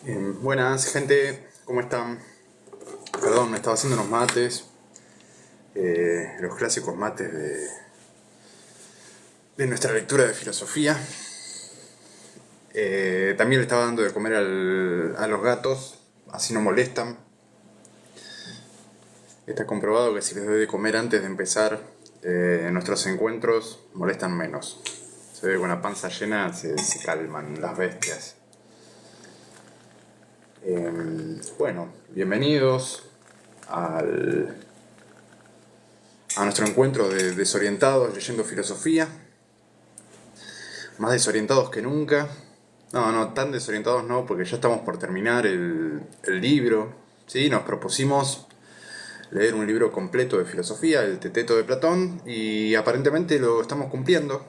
Buenas, gente, ¿cómo están? Perdón, me estaba haciendo unos mates, los clásicos mates de nuestra lectura de filosofía. También le estaba dando de comer a los gatos, así no molestan. Está comprobado que si les doy de comer antes de empezar nuestros encuentros, molestan menos. Se ve que con la panza llena se calman las bestias. Bueno, bienvenidos a nuestro encuentro de desorientados leyendo filosofía. Más desorientados que nunca. No, tan desorientados no, porque ya estamos por terminar el libro. ¿Sí? Nos propusimos leer un libro completo de filosofía, el Teteto de Platón, y aparentemente lo estamos cumpliendo.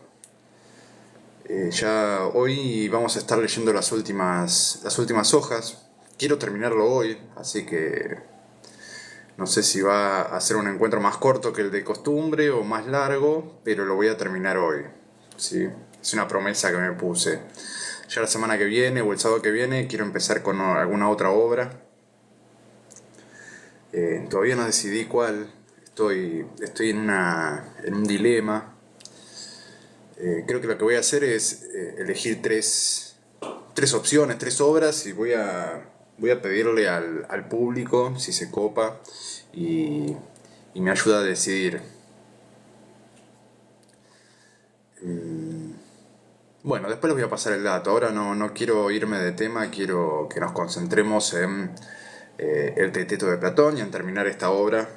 Ya hoy vamos a estar leyendo las últimas hojas. Quiero terminarlo hoy, así que no sé si va a ser un encuentro más corto que el de costumbre o más largo, pero lo voy a terminar hoy. ¿Sí? Es una promesa que me puse. Ya la semana que viene o el sábado que viene quiero empezar con alguna otra obra. Todavía no decidí cuál. Estoy en un dilema. Creo que lo que voy a hacer es elegir tres opciones, tres obras y voy a pedirle al público si se copa y, y me ayuda a decidir. Bueno, después les voy a pasar el dato. Ahora no quiero irme de tema, quiero que nos concentremos en el Teteto de Platón y en terminar esta obra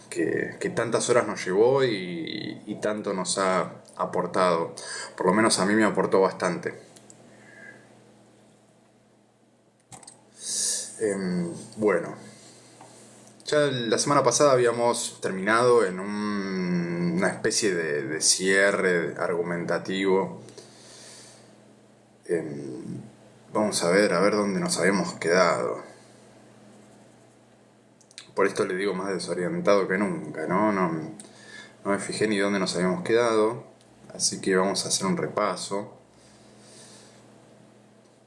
que tantas horas nos llevó y tanto nos ha aportado. Por lo menos a mí me aportó bastante. Bueno, ya la semana pasada habíamos terminado en una especie de cierre argumentativo. Vamos a ver dónde nos habíamos quedado. Por esto le digo más desorientado que nunca, ¿no? No me fijé ni dónde nos habíamos quedado, así que vamos a hacer un repaso.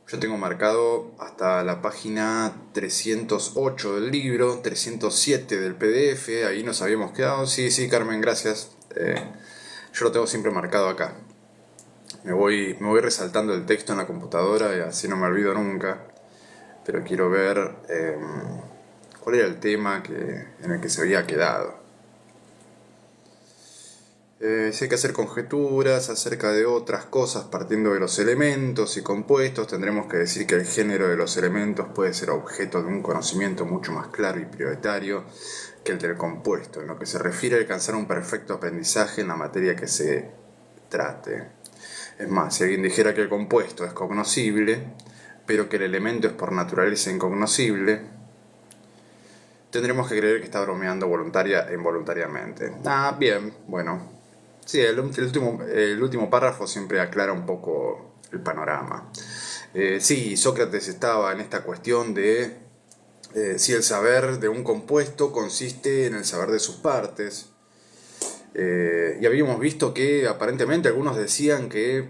Yo tengo marcado hasta la página 308 del libro, 307 del PDF, ahí nos habíamos quedado. Sí, Carmen, gracias. Yo lo tengo siempre marcado acá. Me voy resaltando el texto en la computadora y así no me olvido nunca. Pero quiero ver cuál era el tema en el que se había quedado. Si hay que hacer conjeturas acerca de otras cosas partiendo de los elementos y compuestos, tendremos que decir que el género de los elementos puede ser objeto de un conocimiento mucho más claro y prioritario que el del compuesto, en lo que se refiere a alcanzar un perfecto aprendizaje en la materia que se trate. Es más, si alguien dijera que el compuesto es cognoscible, pero que el elemento es por naturaleza incognoscible, tendremos que creer que está bromeando voluntaria e involuntariamente. Bien, bueno. Sí, el último párrafo siempre aclara un poco el panorama. Sí, Sócrates estaba en esta cuestión de si el saber de un compuesto consiste en el saber de sus partes. Y habíamos visto que aparentemente algunos decían que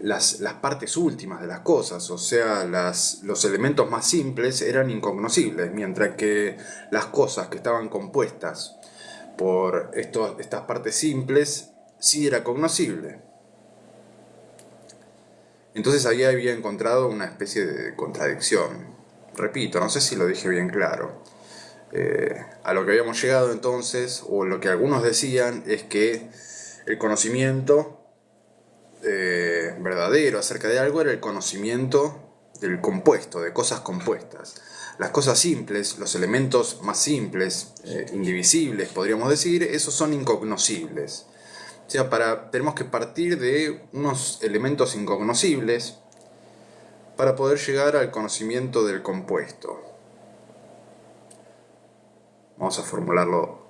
las partes últimas de las cosas, o sea, los elementos más simples eran incognoscibles, mientras que las cosas que estaban compuestas por estas partes simples sí era cognoscible. Entonces ahí había encontrado una especie de contradicción. Repito, no sé si lo dije bien claro. A lo que habíamos llegado entonces, o lo que algunos decían, es que el conocimiento verdadero acerca de algo era el conocimiento del compuesto, de cosas compuestas. Las cosas simples, los elementos más simples, indivisibles, podríamos decir, esos son incognoscibles. O sea, tenemos que partir de unos elementos incognoscibles para poder llegar al conocimiento del compuesto. Vamos a formularlo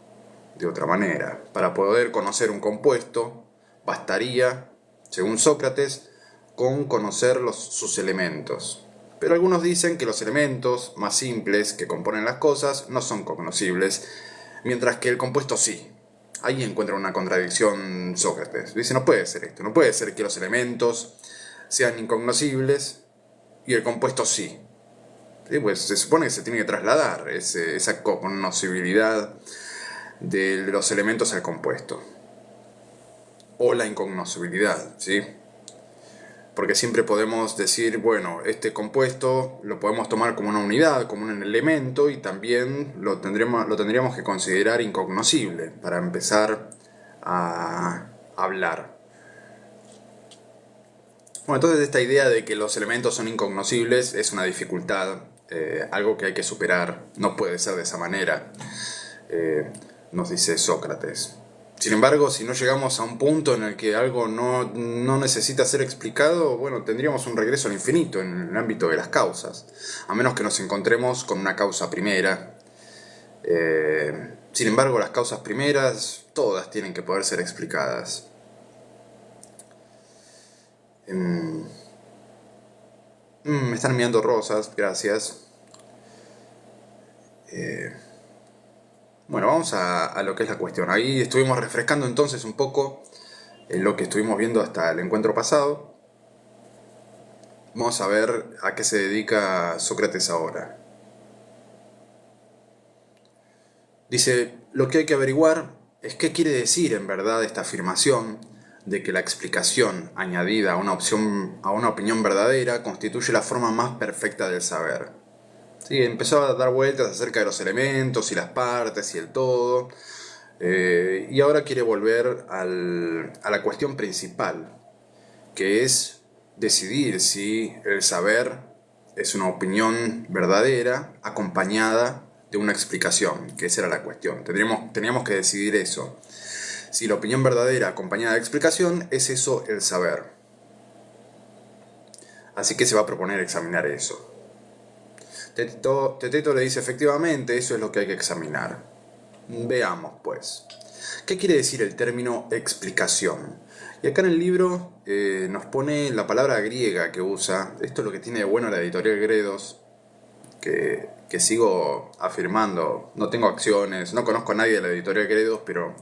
de otra manera. Para poder conocer un compuesto, bastaría, según Sócrates, con conocer sus elementos. Pero algunos dicen que los elementos más simples que componen las cosas no son cognoscibles, mientras que el compuesto sí. Ahí encuentra una contradicción Sócrates. Dice, no puede ser esto, no puede ser que los elementos sean incognoscibles y el compuesto sí. ¿Sí? Pues se supone que se tiene que trasladar esa cognoscibilidad de los elementos al compuesto. O la incognoscibilidad, ¿sí? Porque siempre podemos decir, bueno, este compuesto lo podemos tomar como una unidad, como un elemento, y también lo tendríamos que considerar incognoscible para empezar a hablar. Bueno, entonces esta idea de que los elementos son incognoscibles es una dificultad, algo que hay que superar, no puede ser de esa manera, nos dice Sócrates. Sin embargo, si no llegamos a un punto en el que algo no necesita ser explicado, bueno, tendríamos un regreso al infinito en el ámbito de las causas, a menos que nos encontremos con una causa primera. Sin embargo, las causas primeras, todas tienen que poder ser explicadas. Me están enviando rosas, gracias. Bueno, vamos a lo que es la cuestión. Ahí estuvimos refrescando entonces un poco lo que estuvimos viendo hasta el encuentro pasado. Vamos a ver a qué se dedica Sócrates ahora. Dice, lo que hay que averiguar es qué quiere decir en verdad esta afirmación de que la explicación añadida a una opinión verdadera constituye la forma más perfecta del saber. Sí, empezó a dar vueltas acerca de los elementos y las partes y el todo, y ahora quiere volver a la cuestión principal, que es decidir si el saber es una opinión verdadera acompañada de una explicación, que esa era la cuestión. Teníamos que decidir eso. Si la opinión verdadera acompañada de explicación, es eso el saber. Así que se va a proponer examinar eso. Teteto le dice, efectivamente, eso es lo que hay que examinar. Veamos, pues. ¿Qué quiere decir el término explicación? Y acá en el libro nos pone la palabra griega que usa. Esto es lo que tiene de bueno la editorial Gredos, que sigo afirmando. No tengo acciones, no conozco a nadie de la editorial Gredos, pero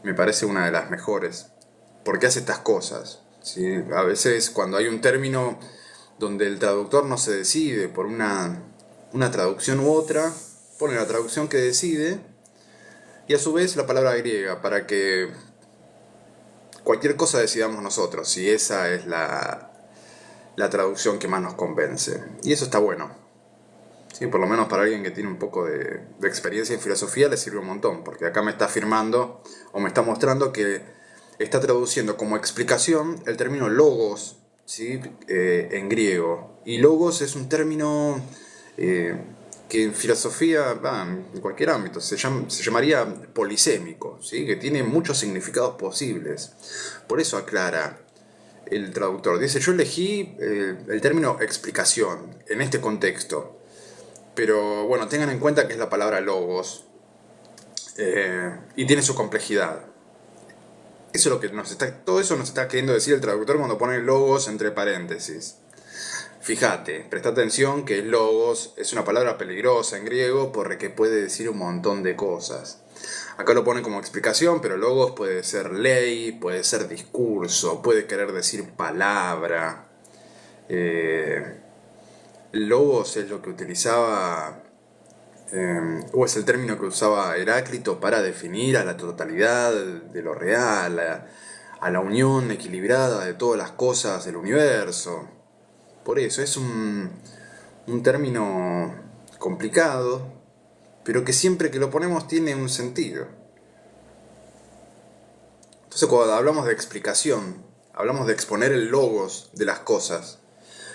me parece una de las mejores. Porque hace estas cosas, ¿sí? A veces cuando hay un término donde el traductor no se decide por una traducción u otra, pone la traducción que decide y a su vez la palabra griega para que cualquier cosa decidamos nosotros, si esa es la traducción que más nos convence. Y eso está bueno. Sí, por lo menos para alguien que tiene un poco de experiencia en filosofía le sirve un montón, porque acá me está afirmando o me está mostrando que está traduciendo como explicación el término logos, ¿sí? En griego. Y logos es un término que en filosofía, en cualquier ámbito, se llamaría polisémico, ¿sí? Que tiene muchos significados posibles. Por eso aclara el traductor. Dice, yo elegí el término explicación en este contexto. Pero bueno, tengan en cuenta que es la palabra logos y tiene su complejidad. Eso es lo que todo eso nos está queriendo decir el traductor cuando pone logos entre paréntesis. Fíjate, presta atención que logos es una palabra peligrosa en griego porque puede decir un montón de cosas. Acá lo pone como explicación, pero logos puede ser ley, puede ser discurso, puede querer decir palabra. Logos es lo que utilizaba, o es el término que usaba Heráclito para definir a la totalidad de lo real, a la unión equilibrada de todas las cosas del universo. Por eso es un término complicado, pero que siempre que lo ponemos tiene un sentido. Entonces cuando hablamos de explicación, hablamos de exponer el logos de las cosas.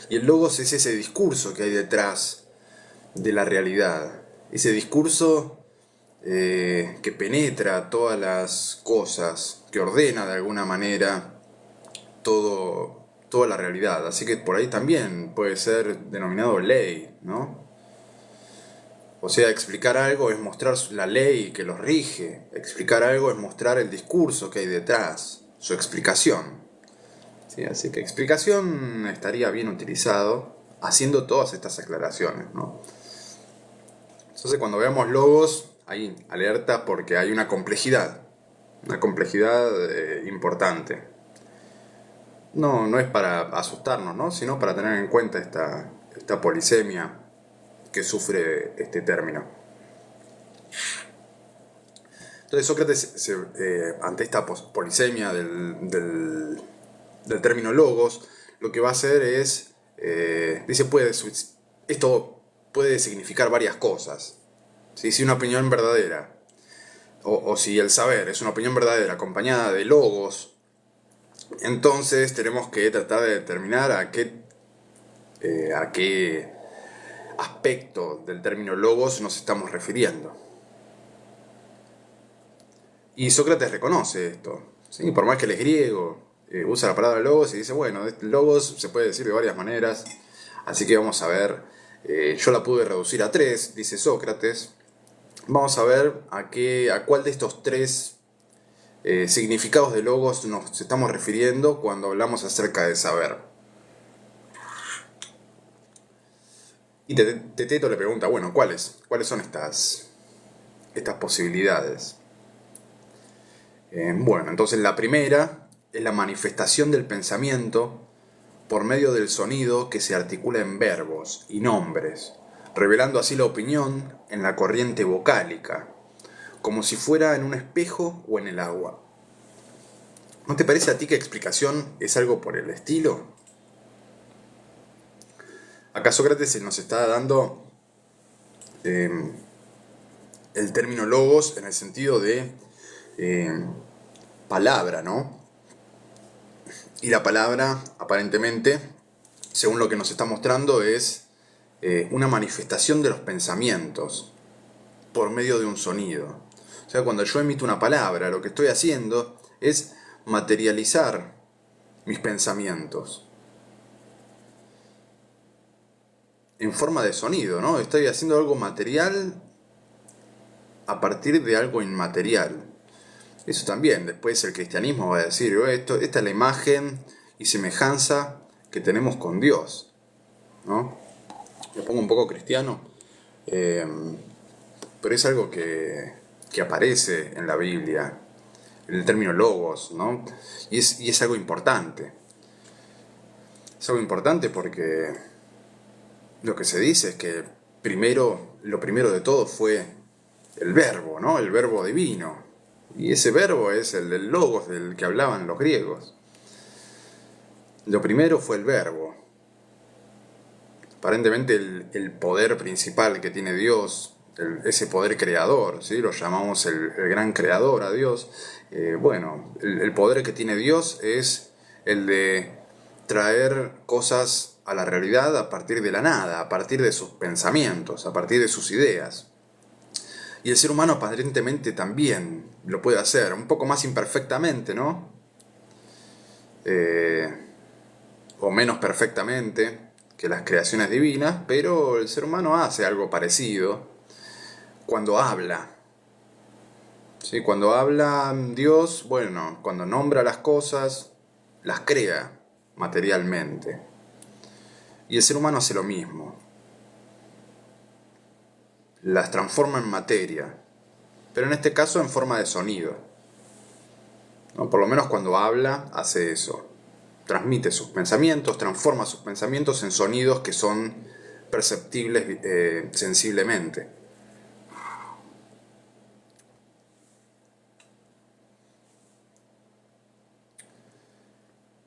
Y el logos es ese discurso que hay detrás de la realidad. Ese discurso que penetra todas las cosas, que ordena de alguna manera toda la realidad. Así que por ahí también puede ser denominado ley, ¿no? O sea, explicar algo es mostrar la ley que los rige. Explicar algo es mostrar el discurso que hay detrás, su explicación. ¿Sí? Así que explicación estaría bien utilizado haciendo todas estas aclaraciones, ¿no? Entonces cuando veamos logos, hay alerta porque hay una complejidad importante. no es para asustarnos, ¿no? Sino para tener en cuenta esta polisemia que sufre este término. Entonces Sócrates, ante esta polisemia del término logos, lo que va a hacer es, dice, esto puede significar varias cosas. ¿Sí? Si una opinión verdadera, o si el saber es una opinión verdadera acompañada de logos, entonces tenemos que tratar de determinar a qué aspecto del término logos nos estamos refiriendo. Y Sócrates reconoce esto, ¿sí? Por más que él es griego, usa la palabra logos y dice, bueno, logos se puede decir de varias maneras, así que vamos a ver, yo la pude reducir a tres, dice Sócrates. Vamos a ver a cuál de estos tres significados de logos nos estamos refiriendo cuando hablamos acerca de saber. Y Teteto le pregunta, bueno, ¿cuáles son estas posibilidades? Bueno, entonces la primera es la manifestación del pensamiento por medio del sonido que se articula en verbos y nombres, revelando así la opinión en la corriente vocálica, como si fuera en un espejo o en el agua. ¿No te parece a ti que explicación es algo por el estilo? Acá Sócrates nos está dando el término logos en el sentido de palabra, ¿no? Y la palabra, aparentemente, según lo que nos está mostrando, es una manifestación de los pensamientos por medio de un sonido. O sea, cuando yo emito una palabra, lo que estoy haciendo es materializar mis pensamientos en forma de sonido, ¿no? Estoy haciendo algo material a partir de algo inmaterial. Eso también, después el cristianismo va a decir, esta es la imagen y semejanza que tenemos con Dios, ¿no? Me pongo un poco cristiano, pero es algo que aparece en la Biblia, el término logos, ¿no? Y es algo importante. Es algo importante porque lo que se dice es que lo primero de todo fue el verbo, ¿no? El verbo divino. Y ese verbo es el del logos del que hablaban los griegos. Lo primero fue el verbo. Aparentemente el poder principal que tiene Dios, ese poder creador, ¿sí? Lo llamamos el gran creador a Dios. Bueno, el poder que tiene Dios es el de traer cosas a la realidad a partir de la nada, a partir de sus pensamientos, a partir de sus ideas. Y el ser humano aparentemente también lo puede hacer, un poco más imperfectamente, ¿no? O menos perfectamente que las creaciones divinas, pero el ser humano hace algo parecido cuando habla. ¿Sí? Cuando habla Dios, bueno, cuando nombra las cosas, las crea materialmente. Y el ser humano hace lo mismo. Las transforma en materia, pero en este caso en forma de sonido, ¿no? Por lo menos cuando habla hace eso, transmite sus pensamientos, transforma sus pensamientos en sonidos que son perceptibles sensiblemente.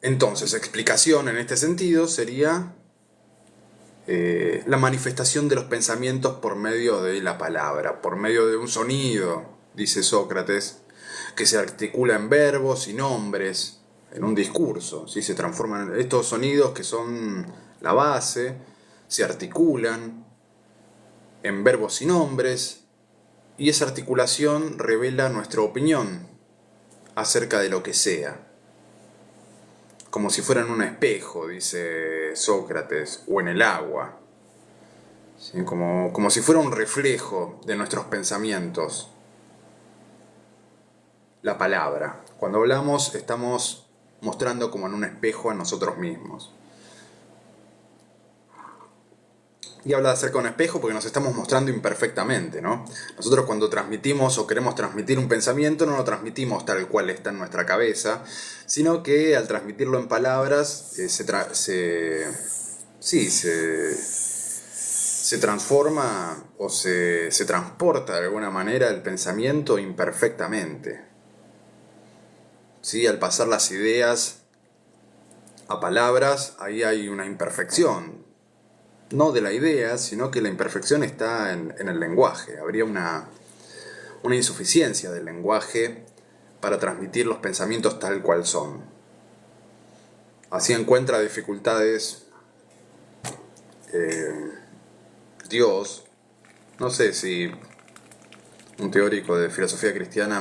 Entonces, explicación en este sentido sería la manifestación de los pensamientos por medio de la palabra, por medio de un sonido, dice Sócrates, que se articula en verbos y nombres, en un discurso. ¿Sí? Se transforman estos sonidos que son la base, se articulan en verbos y nombres, y esa articulación revela nuestra opinión acerca de lo que sea. Como si fuera en un espejo, dice Sócrates, o en el agua. ¿Sí? Como si fuera un reflejo de nuestros pensamientos. La palabra. Cuando hablamos estamos mostrando como en un espejo a nosotros mismos. Y habla de acerca de un espejo porque nos estamos mostrando imperfectamente, ¿no? Nosotros cuando transmitimos o queremos transmitir un pensamiento no lo transmitimos tal cual está en nuestra cabeza, sino que al transmitirlo en palabras se transforma o se transporta de alguna manera el pensamiento imperfectamente. ¿Sí? Al pasar las ideas a palabras, ahí hay una imperfección. No de la idea, sino que la imperfección está en el lenguaje. Habría una insuficiencia del lenguaje para transmitir los pensamientos tal cual son. Así encuentra dificultades Dios. No sé si un teórico de filosofía cristiana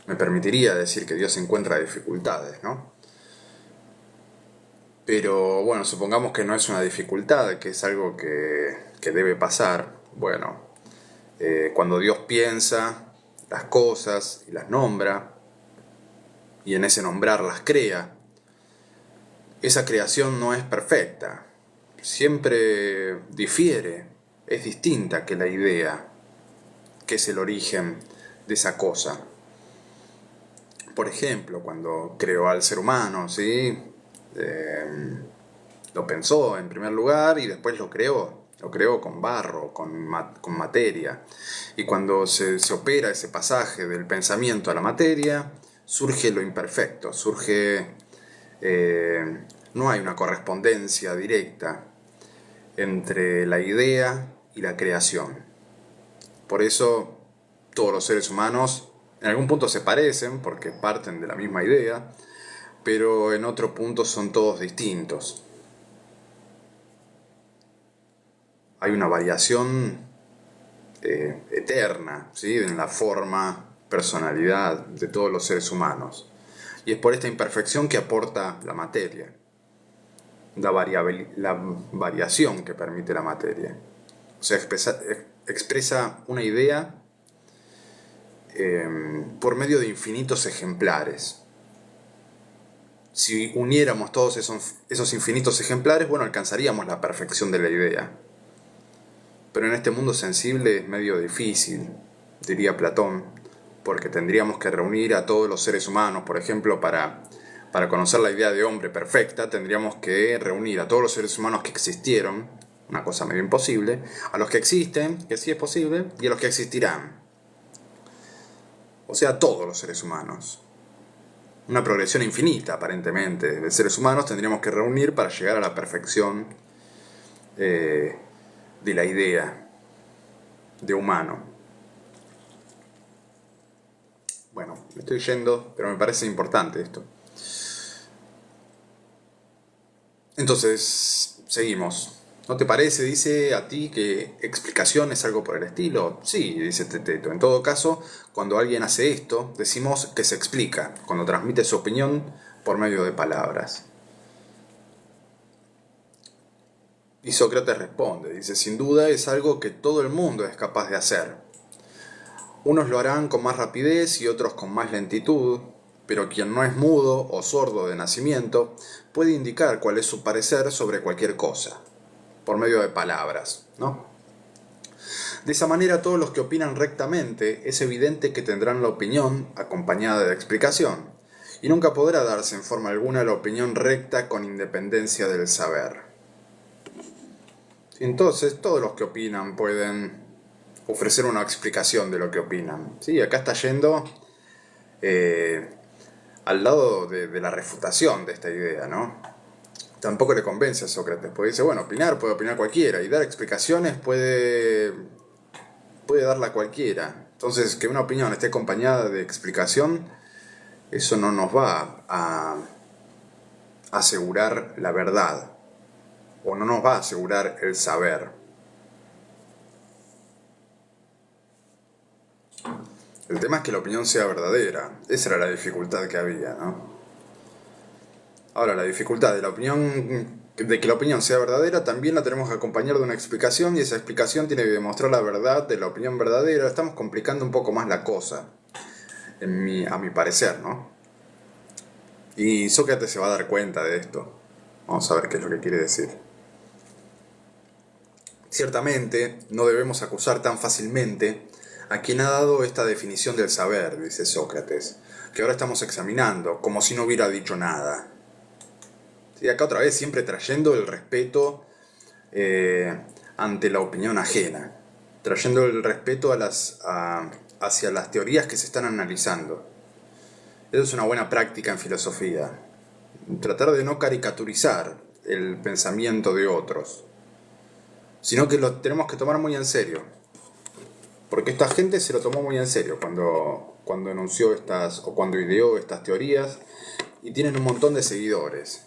me permitiría decir que Dios encuentra dificultades, ¿no? Pero bueno, supongamos que no es una dificultad, que es algo que debe pasar. Bueno, cuando Dios piensa las cosas y las nombra, y en ese nombrar las crea, esa creación no es perfecta. Siempre difiere, es distinta que la idea, que es el origen de esa cosa. Por ejemplo, cuando creó al ser humano, ¿sí? Lo pensó en primer lugar y después lo creó con barro, con materia. Y cuando se opera ese pasaje del pensamiento a la materia, surge lo imperfecto, no hay una correspondencia directa entre la idea y la creación. Por eso todos los seres humanos en algún punto se parecen porque parten de la misma idea, pero en otro punto son todos distintos. Hay una variación eterna, ¿sí? En la forma, personalidad de todos los seres humanos. Y es por esta imperfección que aporta la materia, la variación que permite la materia. O sea, expresa una idea por medio de infinitos ejemplares. Si uniéramos todos esos infinitos ejemplares, bueno, alcanzaríamos la perfección de la idea. Pero en este mundo sensible es medio difícil, diría Platón, porque tendríamos que reunir a todos los seres humanos, por ejemplo, para conocer la idea de hombre perfecta, tendríamos que reunir a todos los seres humanos que existieron, una cosa medio imposible, a los que existen, que sí es posible, y a los que existirán. O sea, a todos los seres humanos. Una progresión infinita, aparentemente, de seres humanos tendríamos que reunir para llegar a la perfección de la idea de humano. Bueno, me estoy yendo, pero me parece importante esto. Entonces, seguimos. ¿No te parece, dice, a ti que explicación es algo por el estilo? Sí, dice Teteto. En todo caso, cuando alguien hace esto, decimos que se explica, cuando transmite su opinión por medio de palabras. Y Sócrates responde, dice, sin duda es algo que todo el mundo es capaz de hacer. Unos lo harán con más rapidez y otros con más lentitud, pero quien no es mudo o sordo de nacimiento puede indicar cuál es su parecer sobre cualquier cosa, por medio de palabras, ¿no? De esa manera todos los que opinan rectamente es evidente que tendrán la opinión acompañada de explicación, y nunca podrá darse en forma alguna la opinión recta con independencia del saber. Entonces todos los que opinan pueden ofrecer una explicación de lo que opinan. Sí, acá está yendo al lado de la refutación de esta idea, ¿no? Tampoco le convence a Sócrates, porque dice, bueno, puede opinar cualquiera, y dar explicaciones puede darla cualquiera. Entonces, que una opinión esté acompañada de explicación, eso no nos va a asegurar la verdad, o no nos va a asegurar el saber. El tema es que la opinión sea verdadera. Esa era la dificultad que había, ¿no? Ahora, la dificultad de que la opinión sea verdadera también la tenemos que acompañar de una explicación, y esa explicación tiene que demostrar la verdad de la opinión verdadera. Estamos complicando un poco más la cosa, a mi parecer, ¿no? Y Sócrates se va a dar cuenta de esto. Vamos a ver qué es lo que quiere decir. Ciertamente, no debemos acusar tan fácilmente a quien ha dado esta definición del saber, dice Sócrates, que ahora estamos examinando, como si no hubiera dicho nada. Sí, acá otra vez siempre trayendo el respeto ante la opinión ajena, trayendo el respeto hacia las teorías que se están analizando. Eso es una buena práctica en filosofía, tratar de no caricaturizar el pensamiento de otros, sino que lo tenemos que tomar muy en serio. Porque esta gente se lo tomó muy en serio cuando enunció o cuando ideó estas teorías, y tienen un montón de seguidores.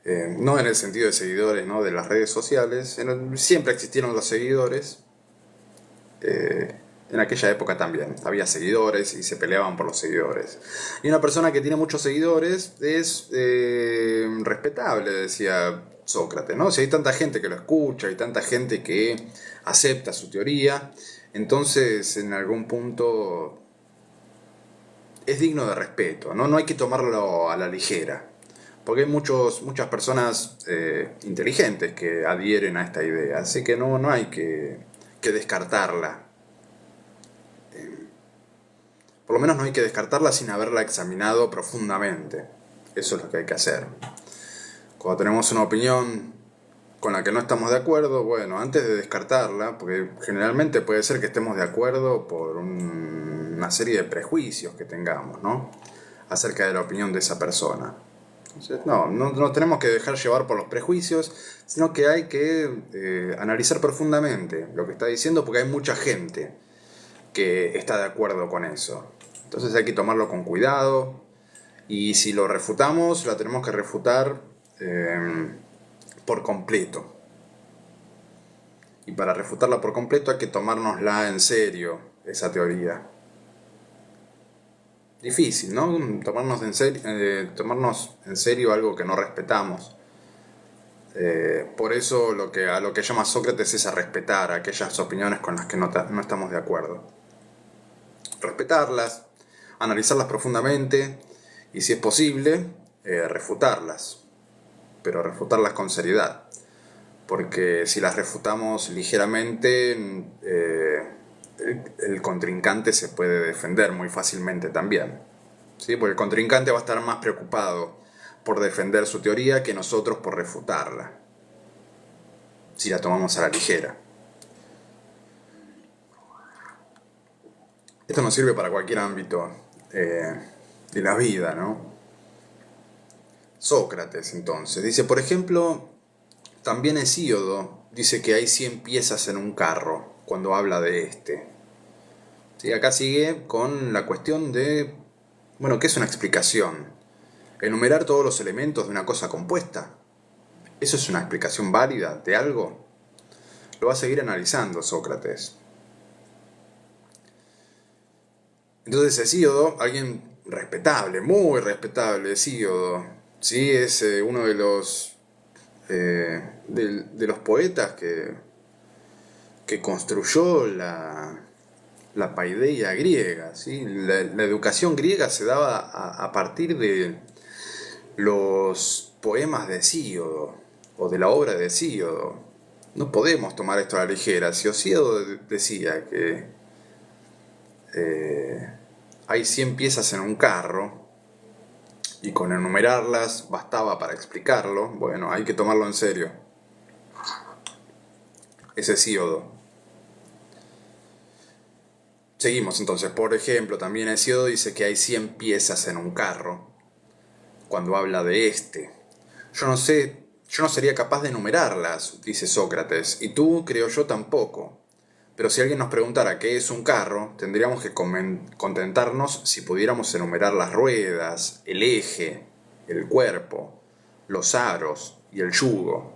No en el sentido de seguidores, ¿no?, de las redes sociales. Siempre existieron los seguidores. En aquella época también había seguidores y se peleaban por los seguidores. Y una persona que tiene muchos seguidores es respetable, decía Sócrates, ¿no? Si hay tanta gente que lo escucha, hay tanta gente que acepta su teoría, entonces en algún punto es digno de respeto, ¿no? No hay que tomarlo a la ligera, porque hay muchas personas inteligentes que adhieren a esta idea, así que no hay que descartarla. Por lo menos no hay que descartarla sin haberla examinado profundamente. Eso es lo que hay que hacer. Cuando tenemos una opinión con la que no estamos de acuerdo, bueno, antes de descartarla, porque generalmente puede ser que estemos de acuerdo por una serie de prejuicios que tengamos, ¿no?, acerca de la opinión de esa persona. Entonces, no tenemos que dejar llevar por los prejuicios, sino que hay que analizar profundamente lo que está diciendo, porque hay mucha gente que está de acuerdo con eso. Entonces hay que tomarlo con cuidado, y si lo refutamos, la tenemos que refutar por completo. Y para refutarla por completo hay que tomárnosla en serio, esa teoría. Difícil, ¿no? Tomarnos en serio algo que no respetamos. Por eso a lo que llama Sócrates es a respetar aquellas opiniones con las que no estamos de acuerdo. Respetarlas, analizarlas profundamente y, si es posible, refutarlas. Pero refutarlas con seriedad. Porque si las refutamos ligeramente, el contrincante se puede defender muy fácilmente también. ¿Sí? Porque el contrincante va a estar más preocupado por defender su teoría que nosotros por refutarla, si la tomamos a la ligera. Esto nos sirve para cualquier ámbito de la vida, ¿no? Sócrates, entonces, dice, por ejemplo, también Hesíodo dice que hay 100 piezas en un carro cuando habla de este. ¿Sí? Acá sigue con la cuestión de, bueno, ¿qué es una explicación? Enumerar todos los elementos de una cosa compuesta. ¿Eso es una explicación válida de algo? Lo va a seguir analizando Sócrates. Entonces Hesíodo, alguien respetable, muy respetable, Hesíodo, ¿sí? Es uno de los poetas que construyó la paideia griega, ¿sí? La educación griega se daba a partir de los poemas de Hesíodo, o de la obra de Hesíodo. No podemos tomar esto a la ligera. Si Hesíodo decía que hay 100 piezas en un carro, y con enumerarlas bastaba para explicarlo, bueno, hay que tomarlo en serio. Es Hesíodo. Seguimos entonces. Por ejemplo, también Hesíodo dice que hay 100 piezas en un carro cuando habla de este. Yo no sería capaz de enumerarlas, dice Sócrates, y tú, creo yo, tampoco. Pero si alguien nos preguntara qué es un carro, tendríamos que contentarnos si pudiéramos enumerar las ruedas, el eje, el cuerpo, los aros y el yugo.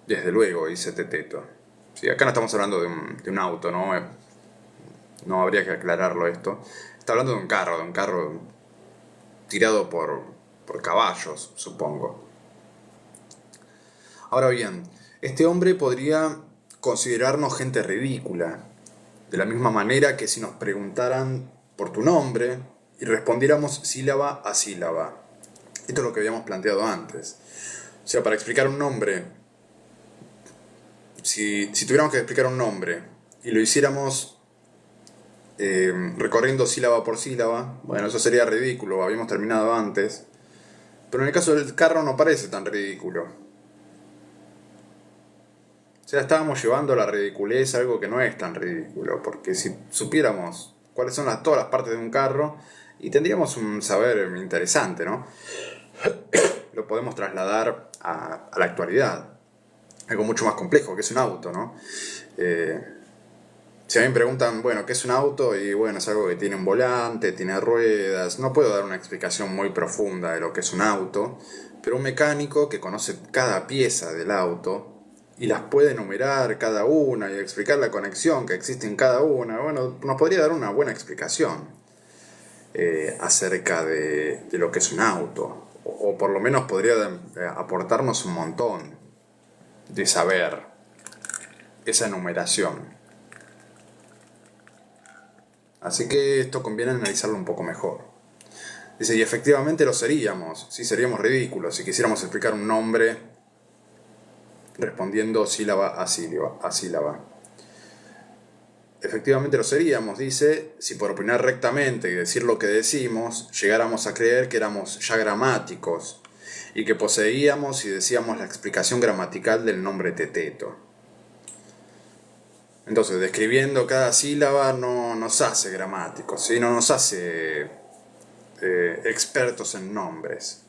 Desde luego, dice Teteto. Sí, acá no estamos hablando de un auto, ¿no? No habría que aclararlo esto. Está hablando de un carro tirado por caballos, supongo. Ahora bien, este hombre podría considerarnos gente ridícula, de la misma manera que si nos preguntaran por tu nombre y respondiéramos sílaba a sílaba. Esto es lo que habíamos planteado antes. O sea, para explicar un nombre, si tuviéramos que explicar un nombre y lo hiciéramos recorriendo sílaba por sílaba, bueno, eso sería ridículo, habíamos terminado antes. Pero en el caso del carro no parece tan ridículo. O sea, estábamos llevando a la ridiculez algo que no es tan ridículo, porque si supiéramos cuáles son todas las partes de un carro, y tendríamos un saber interesante, ¿no? Lo podemos trasladar a la actualidad. Algo mucho más complejo, que es un auto, ¿no? Si a mí me preguntan, bueno, ¿qué es un auto? Y bueno, es algo que tiene un volante, tiene ruedas. No puedo dar una explicación muy profunda de lo que es un auto, pero un mecánico que conoce cada pieza del auto y las puede enumerar cada una y explicar la conexión que existe en cada una, bueno, nos podría dar una buena explicación acerca de lo que es un auto. O por lo menos podría aportarnos un montón de saber esa enumeración. Así que esto conviene analizarlo un poco mejor. Dice, y efectivamente lo seríamos, sí, seríamos ridículos si quisiéramos explicar un nombre respondiendo sílaba a sílaba. Efectivamente lo seríamos, dice, si por opinar rectamente y decir lo que decimos, llegáramos a creer que éramos ya gramáticos y que poseíamos y decíamos la explicación gramatical del nombre teteto. Entonces, describiendo cada sílaba no nos hace gramáticos, ¿sí? No nos hace expertos en nombres.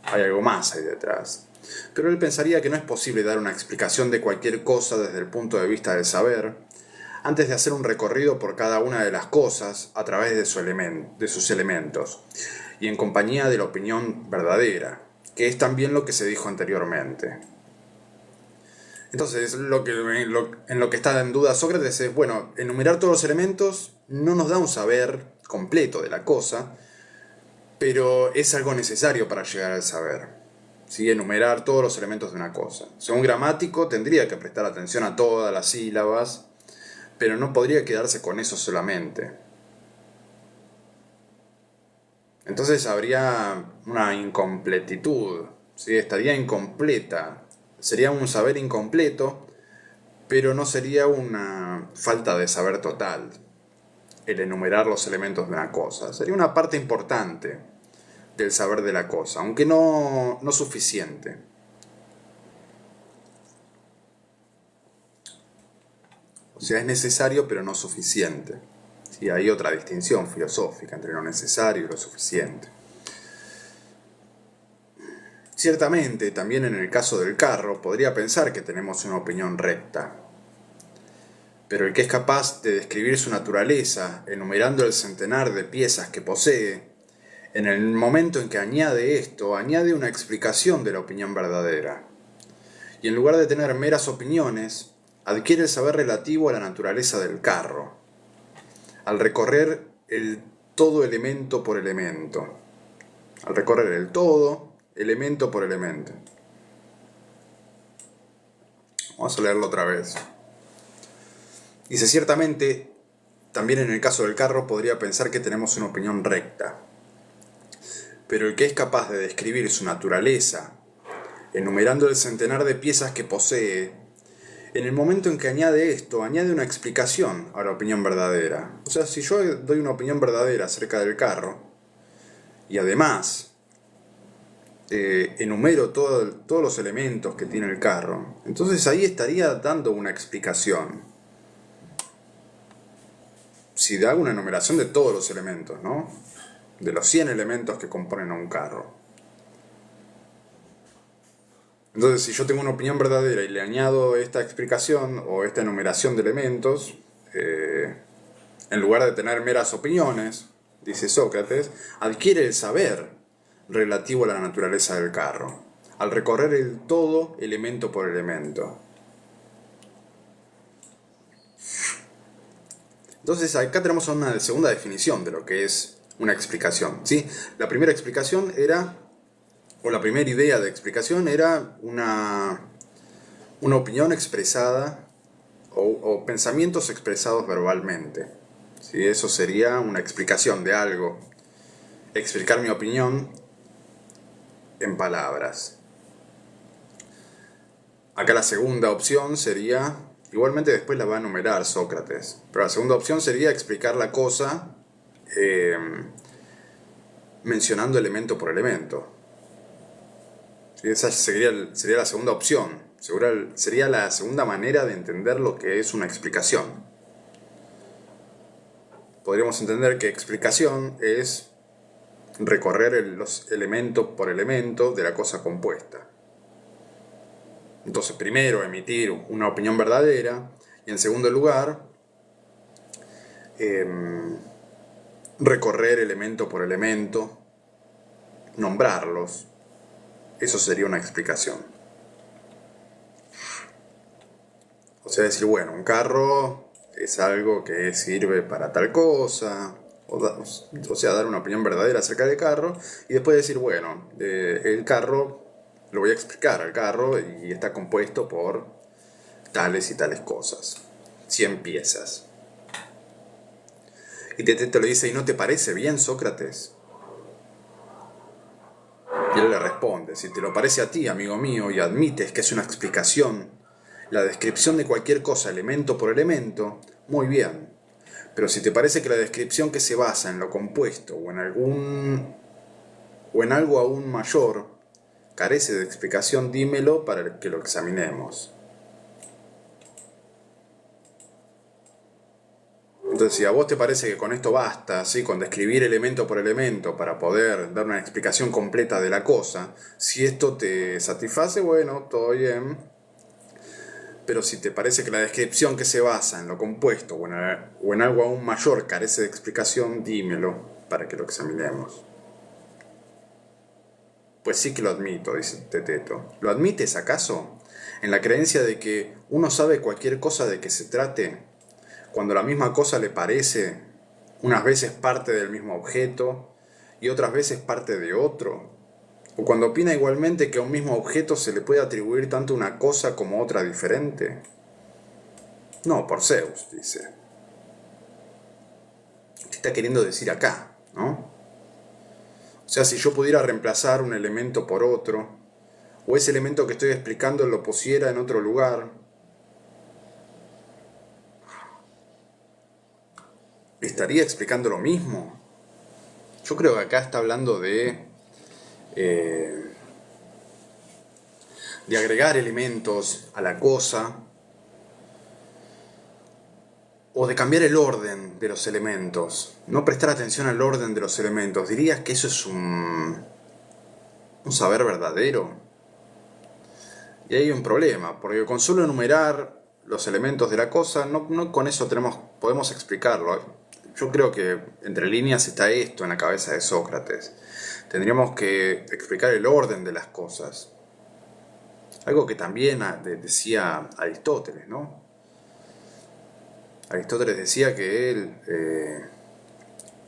Hay algo más ahí detrás. Pero él pensaría que no es posible dar una explicación de cualquier cosa desde el punto de vista del saber, antes de hacer un recorrido por cada una de las cosas a través de sus elementos, y en compañía de la opinión verdadera, que es también lo que se dijo anteriormente. Entonces, en lo que está en duda Sócrates es, bueno, enumerar todos los elementos no nos da un saber completo de la cosa, pero es algo necesario para llegar al saber. ¿Sí? Enumerar todos los elementos de una cosa. Según gramático, tendría que prestar atención a todas las sílabas, pero no podría quedarse con eso solamente. Entonces habría una incompletitud, ¿sí? Estaría incompleta. Sería un saber incompleto, pero no sería una falta de saber total el enumerar los elementos de una cosa. Sería una parte importante del saber de la cosa, aunque no suficiente. O sea, es necesario pero no suficiente. ¿Sí? Hay otra distinción filosófica entre lo necesario y lo suficiente. Ciertamente, también en el caso del carro, podría pensar que tenemos una opinión recta. Pero el que es capaz de describir su naturaleza, enumerando el centenar de piezas que posee, en el momento en que añade esto, añade una explicación de la opinión verdadera. Y en lugar de tener meras opiniones, adquiere el saber relativo a la naturaleza del carro, al recorrer el todo elemento por elemento. Al recorrer el todo, elemento por elemento. Vamos a leerlo otra vez. Dice, ciertamente, también en el caso del carro podría pensar que tenemos una opinión recta. Pero el que es capaz de describir su naturaleza, enumerando el centenar de piezas que posee, en el momento en que añade esto, añade una explicación a la opinión verdadera. O sea, si yo doy una opinión verdadera acerca del carro, y además enumero todos los elementos que tiene el carro, entonces ahí estaría dando una explicación. Si hago una enumeración de todos los elementos, ¿no? De los 100 elementos que componen a un carro. Entonces, si yo tengo una opinión verdadera y le añado esta explicación o esta enumeración de elementos, en lugar de tener meras opiniones, dice Sócrates, adquiere el saber relativo a la naturaleza del carro, al recorrer el todo elemento por elemento. Entonces, acá tenemos una segunda definición de lo que es una explicación, ¿sí? La primera explicación era, o la primera idea de explicación era una opinión expresada o pensamientos expresados verbalmente. ¿Sí? Eso sería una explicación de algo. Explicar mi opinión en palabras. Acá la segunda opción sería, igualmente después la va a enumerar Sócrates, pero la segunda opción sería explicar la cosa eh, mencionando elemento por elemento. ¿Sí? Esa sería la segunda opción, sería la segunda manera de entender lo que es una explicación. Podríamos entender que explicación es recorrer los elementos por elemento de la cosa compuesta. Entonces, primero, emitir una opinión verdadera y en segundo lugar, recorrer elemento por elemento, nombrarlos. Eso sería una explicación. O sea, decir, bueno, un carro es algo que sirve para tal cosa, o sea, dar una opinión verdadera acerca del carro y después decir, bueno, el carro, lo voy a explicar al carro y está compuesto por tales y tales cosas, 100 piezas. Y te lo dice, ¿y no te parece bien, Sócrates? Y él le responde, si te lo parece a ti, amigo mío, y admites que es una explicación, la descripción de cualquier cosa elemento por elemento, muy bien. Pero si te parece que la descripción que se basa en lo compuesto o en algo aún mayor carece de explicación, dímelo para que lo examinemos. Entonces, si a vos te parece que con esto basta, ¿sí? Con describir elemento por elemento para poder dar una explicación completa de la cosa, si esto te satisface, bueno, todo bien. Pero si te parece que la descripción que se basa en lo compuesto o en algo aún mayor carece de explicación, dímelo para que lo examinemos. Pues sí que lo admito, dice Teteto. ¿Lo admites acaso? En la creencia de que uno sabe cualquier cosa de que se trate, cuando la misma cosa le parece unas veces parte del mismo objeto y otras veces parte de otro, o cuando opina igualmente que a un mismo objeto se le puede atribuir tanto una cosa como otra diferente. No, por Zeus, dice. ¿Qué está queriendo decir acá, no? O sea, si yo pudiera reemplazar un elemento por otro, o ese elemento que estoy explicando lo pusiera en otro lugar, ¿estaría explicando lo mismo? Yo creo que acá está hablando de agregar elementos a la cosa o de cambiar el orden de los elementos. No prestar atención al orden de los elementos. ¿Dirías que eso es un saber verdadero? Y ahí hay un problema, porque con solo enumerar los elementos de la cosa, no con eso podemos explicarlo. Yo creo que entre líneas está esto en la cabeza de Sócrates. Tendríamos que explicar el orden de las cosas. Algo que también decía Aristóteles, ¿no? Aristóteles decía que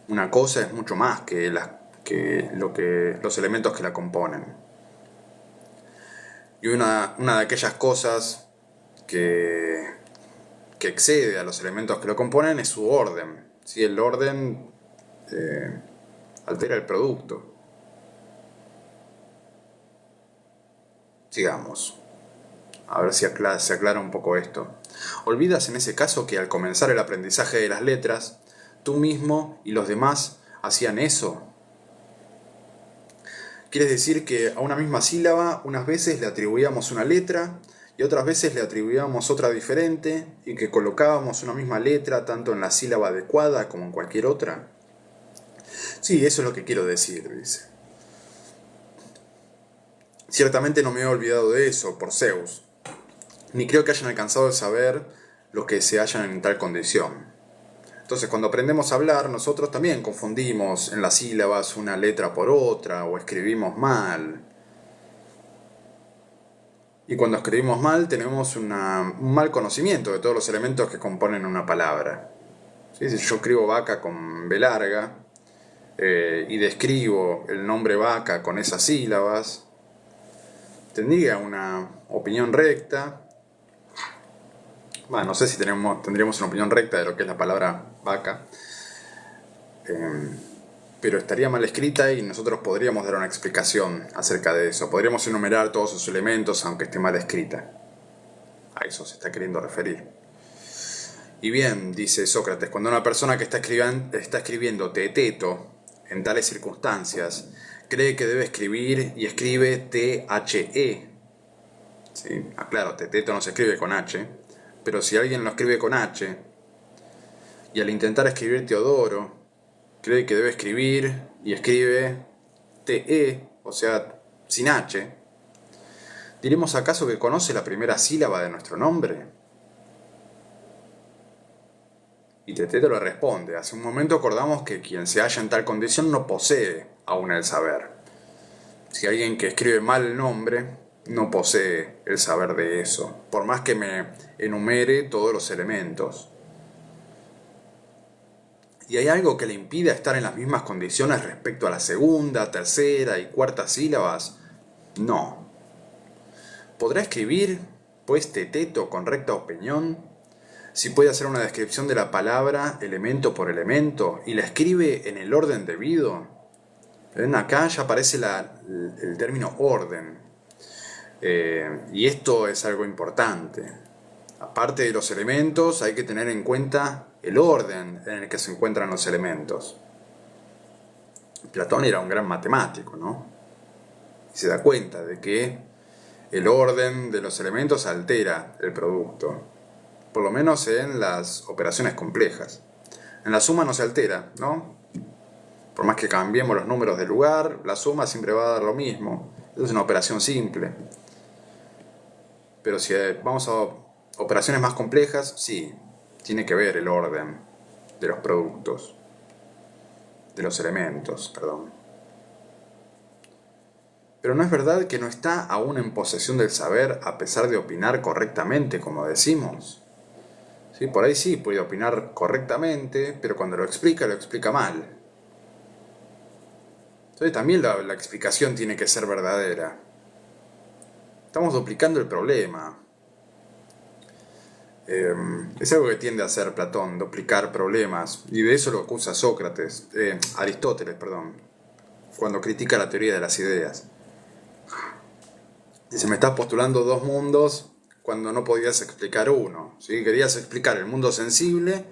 una cosa es mucho más que los elementos que la componen. Y una de aquellas cosas que excede a los elementos que lo componen es su orden. ¿Sí? El orden altera el producto. Sigamos. A ver si se aclara un poco esto. Olvidas en ese caso que al comenzar el aprendizaje de las letras, tú mismo y los demás hacían eso. ¿Quieres decir que a una misma sílaba unas veces le atribuíamos una letra y otras veces le atribuíamos otra diferente y que colocábamos una misma letra tanto en la sílaba adecuada como en cualquier otra? Sí, eso es lo que quiero decir, dice. Ciertamente no me he olvidado de eso, por Zeus, ni creo que hayan alcanzado el saber los que se hallan en tal condición. Entonces, cuando aprendemos a hablar, nosotros también confundimos en las sílabas una letra por otra o escribimos mal. Y cuando escribimos mal, tenemos un mal conocimiento de todos los elementos que componen una palabra. ¿Sí? Si yo escribo vaca con B larga y describo el nombre vaca con esas sílabas, tendría una opinión recta. Bueno, no sé si tendríamos una opinión recta de lo que es la palabra vaca, pero estaría mal escrita y nosotros podríamos dar una explicación acerca de eso. Podríamos enumerar todos sus elementos aunque esté mal escrita. a eso se está queriendo referir. Y bien, dice Sócrates, cuando una persona que está escribiendo teteto en tales circunstancias cree que debe escribir y escribe THE, ¿sí? Claro, teteto no se escribe con H, pero si alguien lo escribe con H y al intentar escribir Teodoro cree que debe escribir y escribe TE, o sea, sin H, ¿diremos acaso que conoce la primera sílaba de nuestro nombre? Y Teteto le responde, hace un momento acordamos que quien se halla en tal condición no posee aún el saber. Si alguien que escribe mal el nombre no posee el saber de eso, por más que me enumere todos los elementos. ¿Y hay algo que le impida estar en las mismas condiciones respecto a la segunda, tercera y cuarta sílabas? No. ¿Podrá escribir, pues, Teteto con recta opinión? Si puede hacer una descripción de la palabra elemento por elemento y la escribe en el orden debido. ¿Ven? Acá ya aparece el término orden. Y esto es algo importante. Aparte de los elementos, hay que tener en cuenta el orden en el que se encuentran los elementos. Platón era un gran matemático, ¿no? Y se da cuenta de que el orden de los elementos altera el producto. Por lo menos en las operaciones complejas. En la suma no se altera, ¿no? Por más que cambiemos los números de lugar, la suma siempre va a dar lo mismo. Es una operación simple. Pero si vamos a operaciones más complejas, sí, tiene que ver el orden de los productos, de los elementos, perdón. Pero no es verdad que no está aún en posesión del saber a pesar de opinar correctamente, como decimos. ¿Sí? Por ahí sí puede opinar correctamente, pero cuando lo explica mal. Entonces también la explicación tiene que ser verdadera. Estamos duplicando el problema. Es algo que tiende a hacer Platón, duplicar problemas, y de eso lo acusa Aristóteles, cuando critica la teoría de las ideas. Dice, me estás postulando dos mundos cuando no podías explicar uno, ¿sí? Querías explicar el mundo sensible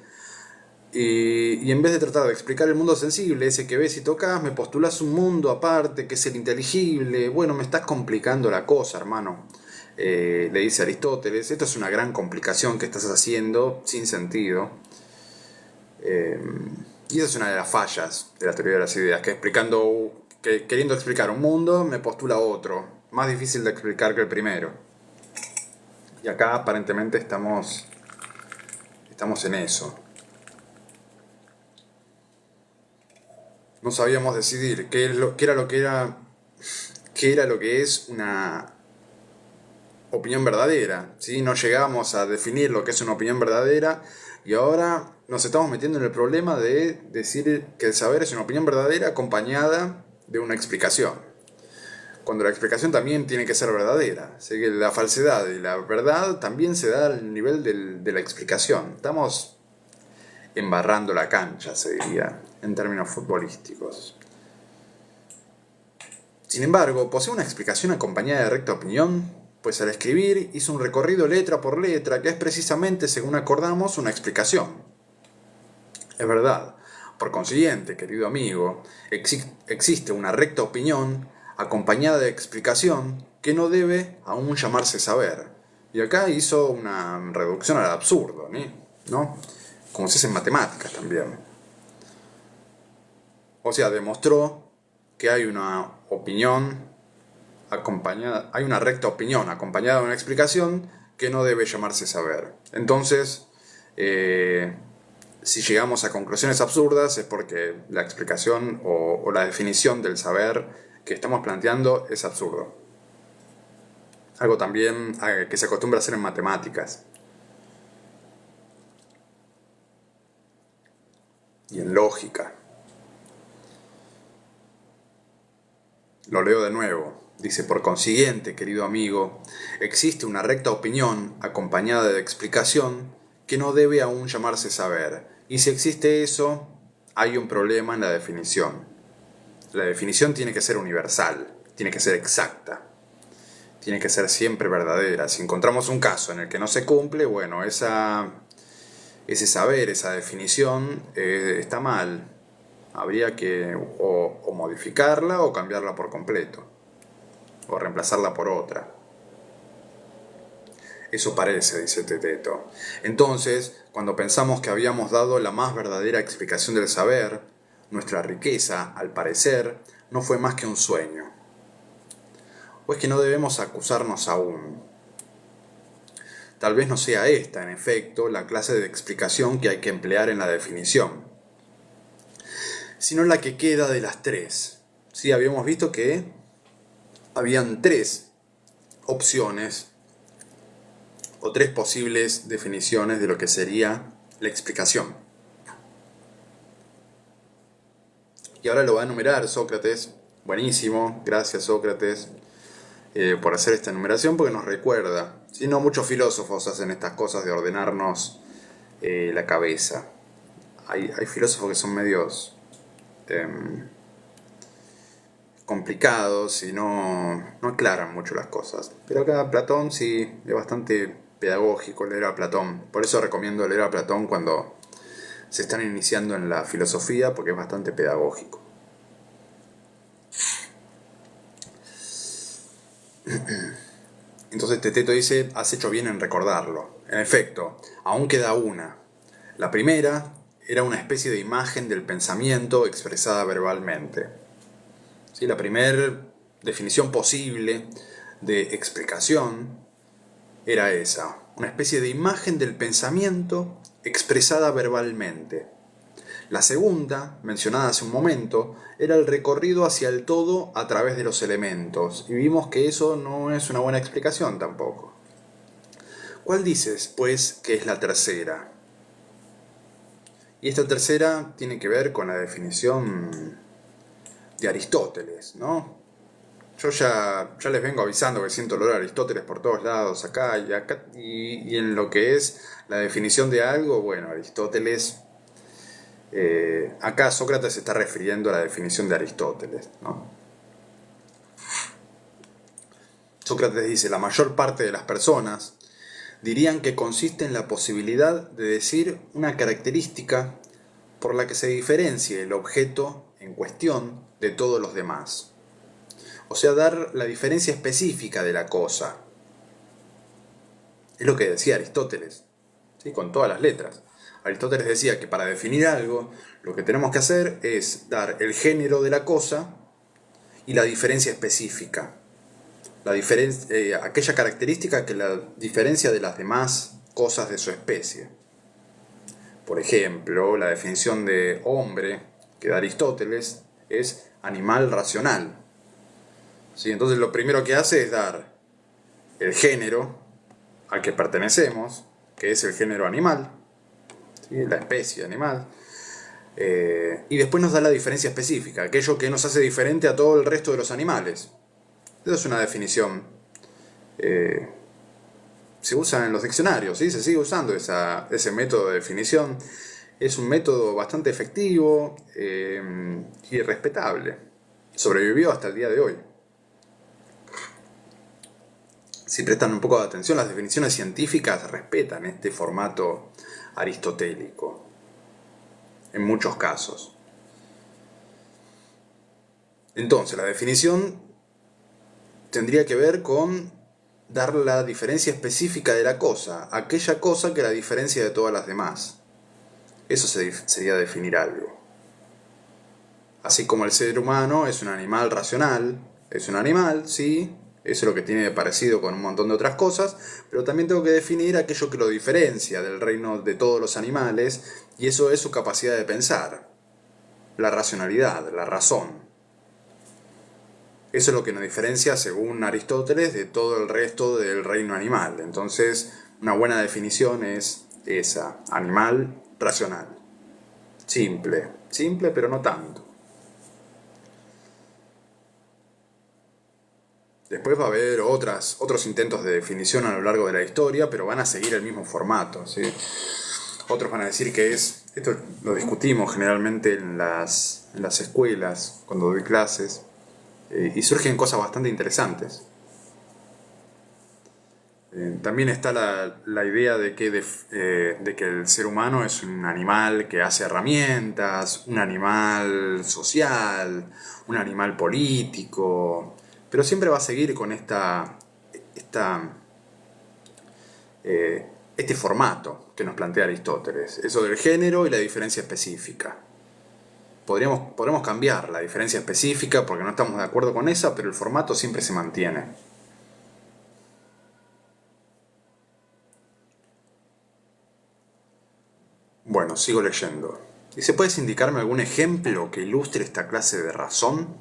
y en vez de tratar de explicar el mundo sensible, ese que ves y tocas, me postulas un mundo aparte que es el inteligible. Bueno, me estás complicando la cosa, hermano. Le dice Aristóteles, esto es una gran complicación que estás haciendo sin sentido. Y esa es una de las fallas de la teoría de las ideas, que queriendo explicar un mundo me postula otro, más difícil de explicar que el primero. Y acá aparentemente estamos en eso. No sabíamos decidir qué era lo que es una opinión verdadera, ¿sí? No llegamos a definir lo que es una opinión verdadera y ahora nos estamos metiendo en el problema de decir que el saber es una opinión verdadera acompañada de una explicación, cuando la explicación también tiene que ser verdadera. Así que la falsedad y la verdad también se da al nivel de la explicación. Estamos embarrando la cancha, se diría, en términos futbolísticos. Sin embargo, posee una explicación acompañada de recta opinión, pues al escribir hizo un recorrido letra por letra que es precisamente, según acordamos, una explicación. Es verdad. Por consiguiente, querido amigo, existe una recta opinión acompañada de explicación que no debe aún llamarse saber. Y acá hizo una reducción al absurdo, ¿no? Como se hace en matemáticas también. O sea, demostró que hay una recta opinión acompañada de una explicación que no debe llamarse saber. Entonces, si llegamos a conclusiones absurdas es porque la explicación o la definición del saber que estamos planteando es absurdo. Algo también que se acostumbra a hacer en matemáticas y en lógica. Lo leo de nuevo. Dice, por consiguiente, querido amigo, existe una recta opinión acompañada de explicación que no debe aún llamarse saber. Y si existe eso, hay un problema en la definición. La definición tiene que ser universal, tiene que ser exacta. tiene que ser siempre verdadera. Si encontramos un caso en el que no se cumple, bueno, ese saber, esa definición está mal. Habría que o modificarla o cambiarla por completo, o reemplazarla por otra. Eso parece, dice Teteto. Entonces, cuando pensamos que habíamos dado la más verdadera explicación del saber, nuestra riqueza, al parecer, no fue más que un sueño. ¿O es que no debemos acusarnos aún? Tal vez no sea esta, en efecto, la clase de explicación que hay que emplear en la definición, sino la que queda de las tres. Sí, habíamos visto que habían tres opciones o tres posibles definiciones de lo que sería la explicación. Y ahora lo va a enumerar Sócrates. Buenísimo, gracias Sócrates por hacer esta enumeración, porque nos recuerda. Si no, muchos filósofos hacen estas cosas de ordenarnos la cabeza. Hay filósofos que son medios complicados y no aclaran mucho las cosas. Pero acá Platón sí es bastante pedagógico leer a Platón. Por eso recomiendo leer a Platón cuando se están iniciando en la filosofía, porque es bastante pedagógico. Entonces Teteto dice, has hecho bien en recordarlo. En efecto, aún queda una. La primera era una especie de imagen del pensamiento expresada verbalmente. ¿Sí? La primera definición posible de explicación era esa, una especie de imagen del pensamiento expresada verbalmente. La segunda, mencionada hace un momento, era el recorrido hacia el todo a través de los elementos, y vimos que eso no es una buena explicación tampoco. ¿Cuál dices, pues, que es la tercera? Y esta tercera tiene que ver con la definición de Aristóteles, ¿no? Yo ya les vengo avisando que siento olor a Aristóteles por todos lados, acá y acá, y en lo que es la definición de algo, bueno, Aristóteles, acá Sócrates se está refiriendo a la definición de Aristóteles, ¿no? Sócrates dice, la mayor parte de las personas dirían que consiste en la posibilidad de decir una característica por la que se diferencie el objeto en cuestión de todos los demás. O sea, dar la diferencia específica de la cosa. Es lo que decía Aristóteles, ¿sí? Con todas las letras. Aristóteles decía que para definir algo, lo que tenemos que hacer es dar el género de la cosa y la diferencia específica. Aquella característica que la diferencia de las demás cosas de su especie. Por ejemplo, la definición de hombre que da Aristóteles es animal racional. ¿Sí? Entonces lo primero que hace es dar el género al que pertenecemos, que es el género animal, ¿sí? La especie animal, y después nos da la diferencia específica, aquello que nos hace diferente a todo el resto de los animales. Esa es una definición. Se usa en los diccionarios, ¿sí? Se sigue usando ese método de definición. Es un método bastante efectivo y respetable. Sobrevivió hasta el día de hoy. Si prestan un poco de atención, las definiciones científicas respetan este formato aristotélico, en muchos casos. Entonces, la definición tendría que ver con dar la diferencia específica de la cosa, aquella cosa que la diferencia de todas las demás. Eso sería definir algo. Así como el ser humano es un animal racional, es un animal, sí, eso es lo que tiene de parecido con un montón de otras cosas, pero también tengo que definir aquello que lo diferencia del reino de todos los animales, y eso es su capacidad de pensar, la racionalidad, la razón. Eso es lo que nos diferencia, según Aristóteles, de todo el resto del reino animal. Entonces, una buena definición es esa, animal racional. Simple, pero no tanto. Después va a haber otros intentos de definición a lo largo de la historia, pero van a seguir el mismo formato, ¿sí? Otros van a decir que esto lo discutimos generalmente en las escuelas, cuando doy clases, y surgen cosas bastante interesantes. También está la idea de que el ser humano es un animal que hace herramientas, un animal social, un animal político, pero siempre va a seguir con esta, este formato que nos plantea Aristóteles, eso del género y la diferencia específica. Podríamos cambiar la diferencia específica porque no estamos de acuerdo con esa, pero el formato siempre se mantiene. Bueno, sigo leyendo. Dice, ¿puedes indicarme algún ejemplo que ilustre esta clase de razón?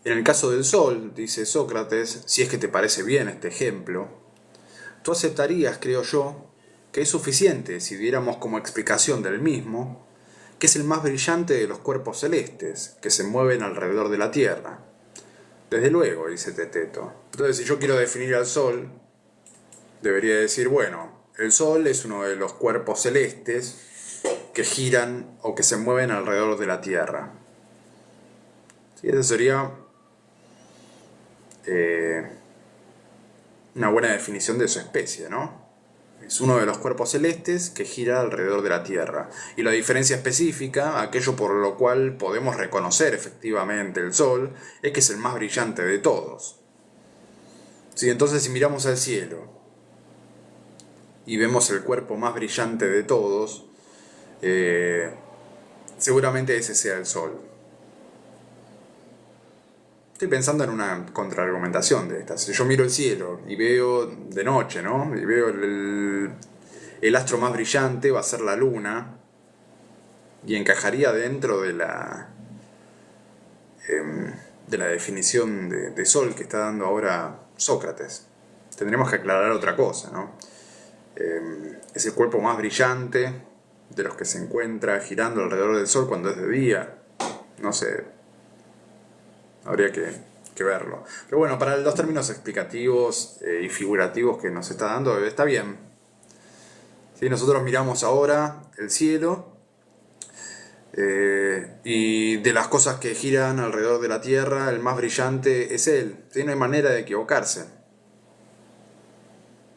En el caso del sol, dice Sócrates, si es que te parece bien este ejemplo, tú aceptarías, creo yo, que es suficiente si diéramos como explicación del mismo que es el más brillante de los cuerpos celestes que se mueven alrededor de la Tierra. Desde luego, dice Teteto. Entonces, si yo quiero definir al Sol, debería decir, bueno, el Sol es uno de los cuerpos celestes que giran o que se mueven alrededor de la Tierra. ¿Sí? Esa sería una buena definición de su especie, ¿no? Es uno de los cuerpos celestes que gira alrededor de la Tierra. Y la diferencia específica, aquello por lo cual podemos reconocer efectivamente el Sol, es que es el más brillante de todos. ¿Sí? Entonces, si miramos al cielo y vemos el cuerpo más brillante de todos, seguramente ese sea el Sol. Estoy pensando en una contraargumentación de estas. Si yo miro el cielo y veo de noche, ¿no? Y veo el astro más brillante, va a ser la luna, y encajaría dentro de la definición de Sol que está dando ahora Sócrates. Tendremos que aclarar otra cosa, ¿no? Es el cuerpo más brillante de los que se encuentra girando alrededor del Sol cuando es de día. No sé, habría que verlo. Pero bueno, para los términos explicativos y figurativos que nos está dando, está bien. ¿Sí? Nosotros miramos ahora el cielo y de las cosas que giran alrededor de la Tierra, el más brillante es él. ¿Sí? No hay manera de equivocarse.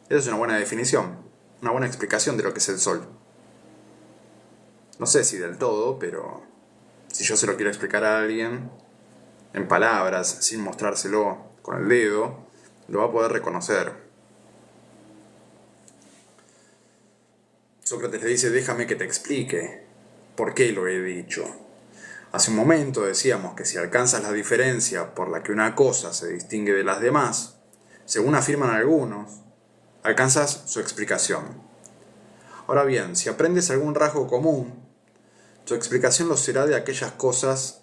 Esa es una buena definición, una buena explicación de lo que es el Sol. No sé si del todo, pero si yo se lo quiero explicar a alguien en palabras, sin mostrárselo con el dedo, lo va a poder reconocer. Sócrates le dice, déjame que te explique por qué lo he dicho. Hace un momento decíamos que si alcanzas la diferencia por la que una cosa se distingue de las demás, según afirman algunos, alcanzas su explicación. Ahora bien, si aprendes algún rasgo común, tu explicación lo será de aquellas cosas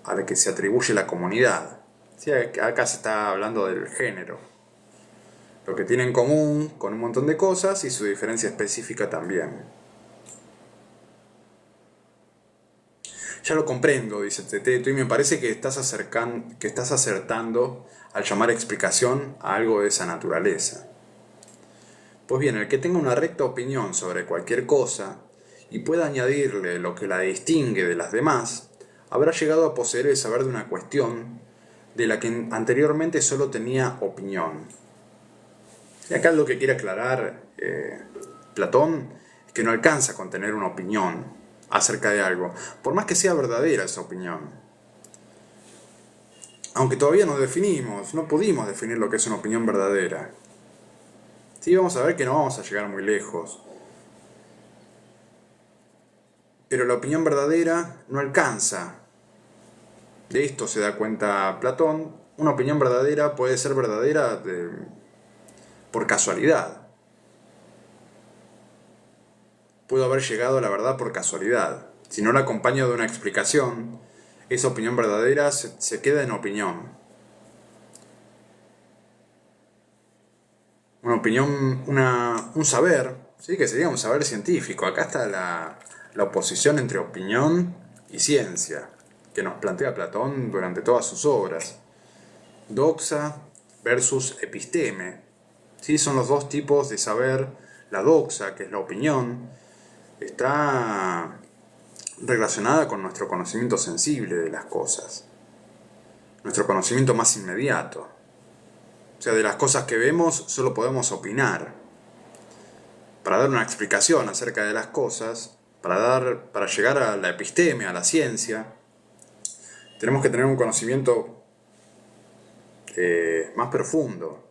a las que se atribuye la comunidad. Sí, acá se está hablando del género. Lo que tiene en común con un montón de cosas y su diferencia específica también. Ya lo comprendo, dice Teteto, y me parece que estás acertando al llamar explicación a algo de esa naturaleza. Pues bien, el que tenga una recta opinión sobre cualquier cosa y pueda añadirle lo que la distingue de las demás, habrá llegado a poseer el saber de una cuestión de la que anteriormente solo tenía opinión. Y acá lo que quiere aclarar Platón es que no alcanza con tener una opinión acerca de algo, por más que sea verdadera esa opinión. Aunque todavía no pudimos definir lo que es una opinión verdadera. Sí, vamos a ver que no vamos a llegar muy lejos. Pero la opinión verdadera no alcanza. De esto se da cuenta Platón. Una opinión verdadera puede ser verdadera por casualidad. Puedo haber llegado a la verdad por casualidad. Si no la acompaño de una explicación, esa opinión verdadera se queda en opinión. Una opinión, un saber, ¿sí? Que sería un saber científico. Acá está la oposición entre opinión y ciencia, que nos plantea Platón durante todas sus obras. Doxa versus episteme. ¿Sí? Son los dos tipos de saber. La doxa, que es la opinión, está relacionada con nuestro conocimiento sensible de las cosas, nuestro conocimiento más inmediato. O sea, de las cosas que vemos solo podemos opinar. Para dar una explicación acerca de las cosas, para llegar a la episteme, a la ciencia, tenemos que tener un conocimiento más profundo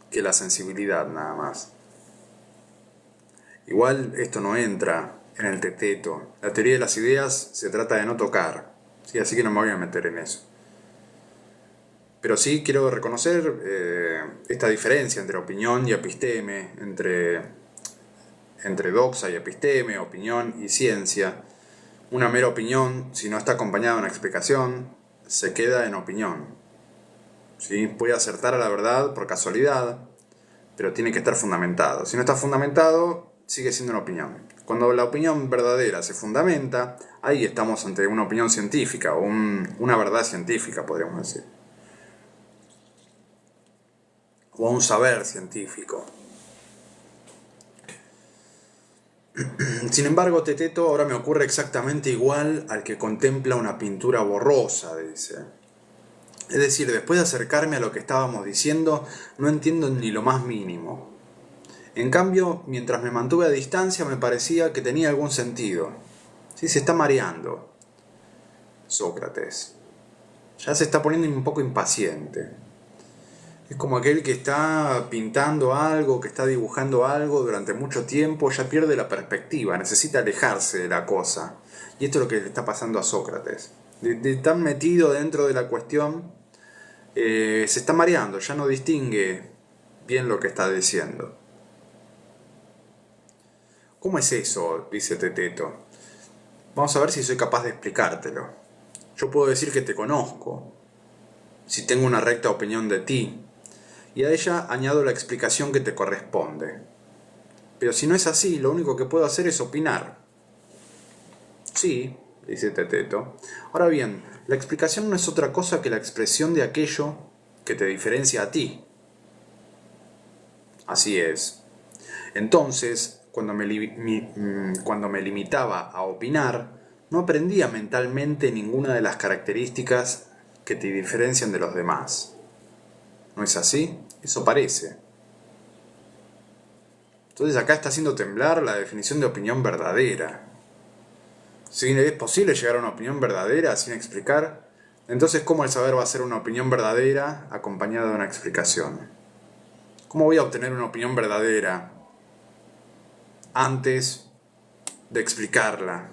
que la sensibilidad nada más. Igual esto no entra en el teteto. La teoría de las ideas se trata de no tocar, ¿sí? Así que no me voy a meter en eso. Pero sí quiero reconocer esta diferencia entre opinión y episteme, entre doxa y episteme, opinión y ciencia. Una mera opinión, si no está acompañada de una explicación, se queda en opinión. ¿Sí? Puede acertar a la verdad por casualidad, pero tiene que estar fundamentado. Si no está fundamentado, sigue siendo una opinión. Cuando la opinión verdadera se fundamenta, ahí estamos ante una opinión científica, o una verdad científica, podríamos decir. O un saber científico. Sin embargo, Teteto ahora me ocurre exactamente igual al que contempla una pintura borrosa, dice. Es decir, después de acercarme a lo que estábamos diciendo, no entiendo ni lo más mínimo. En cambio, mientras me mantuve a distancia, me parecía que tenía algún sentido. Sí, se está mareando Sócrates. Ya se está poniendo un poco impaciente. Es como aquel que está pintando algo, que está dibujando algo durante mucho tiempo, ya pierde la perspectiva, necesita alejarse de la cosa. Y esto es lo que le está pasando a Sócrates. De tan metido dentro de la cuestión, se está mareando, ya no distingue bien lo que está diciendo. ¿Cómo es eso?, dice Teteto. Vamos a ver si soy capaz de explicártelo. Yo puedo decir que te conozco, si tengo una recta opinión de ti, y a ella añado la explicación que te corresponde. Pero si no es así, lo único que puedo hacer es opinar. Sí, dice Teteto. Ahora bien, la explicación no es otra cosa que la expresión de aquello que te diferencia a ti. Así es. Entonces, cuando me limitaba a opinar, no aprendía mentalmente ninguna de las características que te diferencian de los demás. ¿No es así? Eso parece. Entonces acá está haciendo temblar la definición de opinión verdadera. Si es posible llegar a una opinión verdadera sin explicar, entonces ¿cómo el saber va a ser una opinión verdadera acompañada de una explicación? ¿Cómo voy a obtener una opinión verdadera antes de explicarla?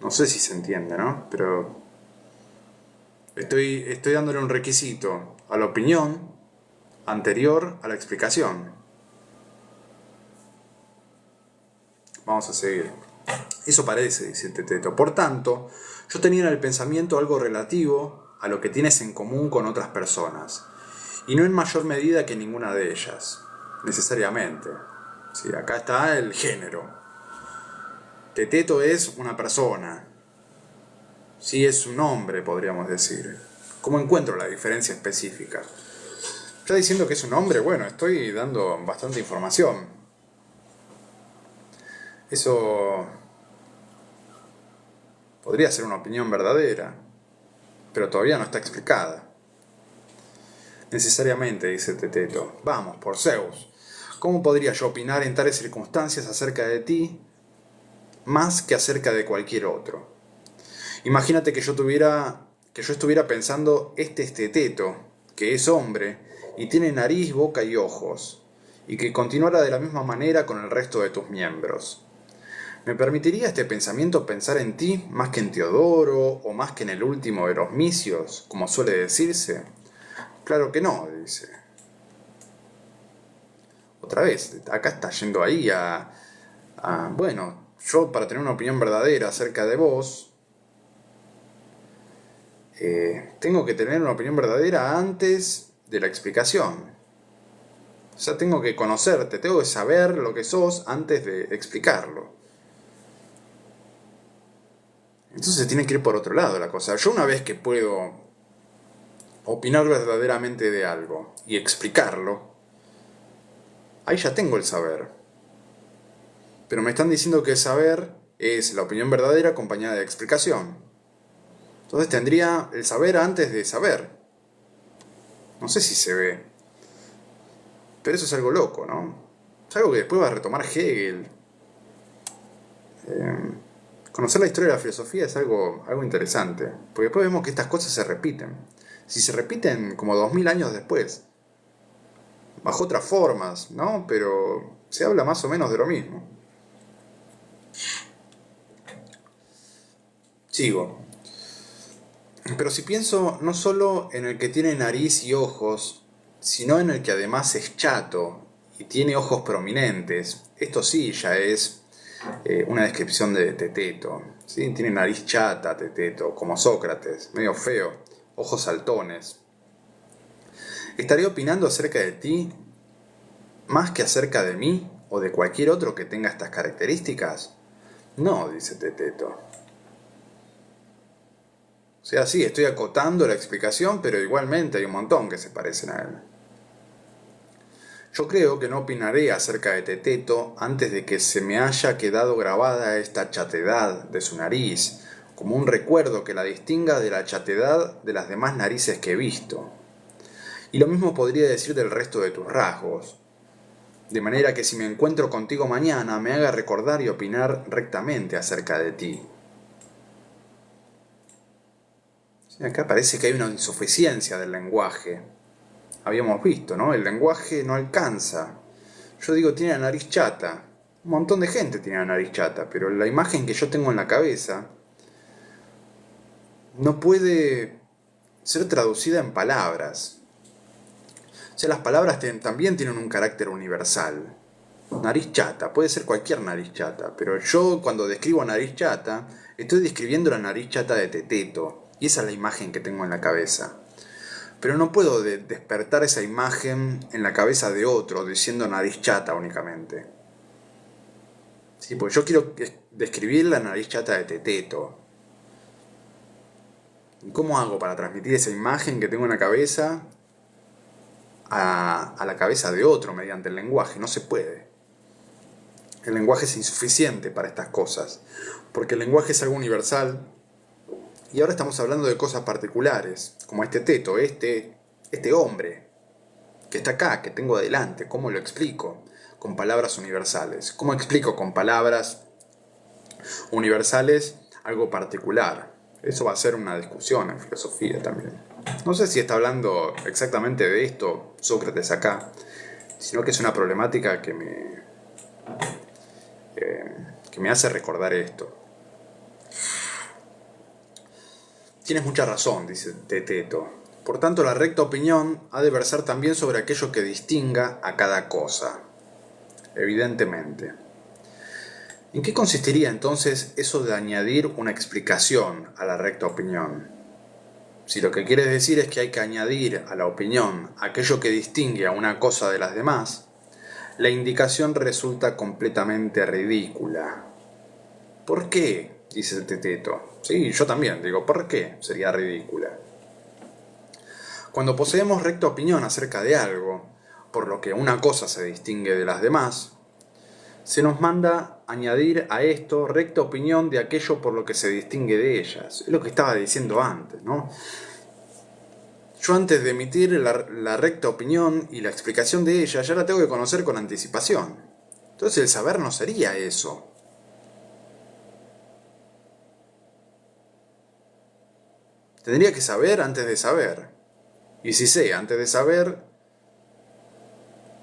No sé si se entiende, ¿no? Pero estoy dándole un requisito a la opinión anterior a la explicación. Vamos a seguir. Eso parece, dice Teteto. Por tanto, yo tenía en el pensamiento algo relativo a lo que tienes en común con otras personas, y no en mayor medida que ninguna de ellas, necesariamente. Sí, acá está el género. Teteto es una persona. Sí, es un hombre, podríamos decir. ¿Cómo encuentro la diferencia específica? Ya diciendo que es un hombre, bueno, estoy dando bastante información. Eso podría ser una opinión verdadera, pero todavía no está explicada. Necesariamente, dice Teteto. Vamos, por Zeus. ¿Cómo podría yo opinar en tales circunstancias acerca de ti más que acerca de cualquier otro? Imagínate que yo estuviera pensando, este es Teteto, que es hombre, y tiene nariz, boca y ojos, y que continuara de la misma manera con el resto de tus miembros. ¿Me permitiría este pensamiento pensar en ti más que en Teodoro, o más que en el último de los misios, como suele decirse? Claro que no, dice. Otra vez, acá está yendo ahí bueno, yo para tener una opinión verdadera acerca de vos, tengo que tener una opinión verdadera antes de la explicación. O sea, tengo que conocerte, tengo que saber lo que sos antes de explicarlo. Entonces tiene que ir por otro lado la cosa. Yo una vez que puedo opinar verdaderamente de algo y explicarlo, ahí ya tengo el saber. Pero me están diciendo que el saber es la opinión verdadera acompañada de explicación. Entonces tendría el saber antes de saber. No sé si se ve. Pero eso es algo loco, ¿no? Es algo que después va a retomar Hegel. Conocer la historia de la filosofía es algo interesante. Porque después vemos que estas cosas se repiten. Si se repiten como 2000 años después. Bajo otras formas, ¿no? Pero se habla más o menos de lo mismo. Sigo. Pero si pienso no solo en el que tiene nariz y ojos, sino en el que además es chato y tiene ojos prominentes, esto sí ya es una descripción de Teteto. ¿Sí? Tiene nariz chata, Teteto, como Sócrates, medio feo, ojos saltones. ¿Estaré opinando acerca de ti más que acerca de mí o de cualquier otro que tenga estas características? No, dice Teteto. O sea, sí, estoy acotando la explicación, pero igualmente hay un montón que se parecen a él. Yo creo que no opinaré acerca de Teteto antes de que se me haya quedado grabada esta chatedad de su nariz, como un recuerdo que la distinga de la chatedad de las demás narices que he visto. Y lo mismo podría decir del resto de tus rasgos, de manera que si me encuentro contigo mañana me haga recordar y opinar rectamente acerca de ti. Acá parece que hay una insuficiencia del lenguaje. Habíamos visto, ¿no? El lenguaje no alcanza. Yo digo, tiene la nariz chata. Un montón de gente tiene la nariz chata, pero la imagen que yo tengo en la cabeza no puede ser traducida en palabras. O sea, las palabras también tienen un carácter universal. Nariz chata, puede ser cualquier nariz chata, pero yo cuando describo nariz chata, estoy describiendo la nariz chata de Teteto, y esa es la imagen que tengo en la cabeza. Pero no puedo despertar esa imagen en la cabeza de otro diciendo nariz chata únicamente. Sí, porque yo quiero describir la nariz chata de Teteto. ¿Y cómo hago para transmitir esa imagen que tengo en la cabeza a la cabeza de otro mediante el lenguaje? No se puede. El lenguaje es insuficiente para estas cosas, porque el lenguaje es algo universal y ahora estamos hablando de cosas particulares, como este Teto, este hombre que está acá, que tengo adelante. ¿Cómo lo explico? Con palabras universales. ¿Cómo explico con palabras universales algo particular? Eso va a ser una discusión en filosofía también. No sé si está hablando exactamente de esto Sócrates acá, sino que es una problemática que me hace recordar esto. Tienes mucha razón, dice Teteto. Por tanto, la recta opinión ha de versar también sobre aquello que distinga a cada cosa. Evidentemente. ¿En qué consistiría entonces eso de añadir una explicación a la recta opinión? Si lo que quieres decir es que hay que añadir a la opinión aquello que distingue a una cosa de las demás, la indicación resulta completamente ridícula. ¿Por qué? Dice Teteto. Sí, yo también digo, ¿por qué sería ridícula? Cuando poseemos recta opinión acerca de algo, por lo que una cosa se distingue de las demás, se nos manda añadir a esto recta opinión de aquello por lo que se distingue de ellas. Es lo que estaba diciendo antes, ¿no? Yo antes de emitir la recta opinión y la explicación de ella, ya la tengo que conocer con anticipación. Entonces el saber no sería eso. Tendría que saber antes de saber. Y si sé antes de saber,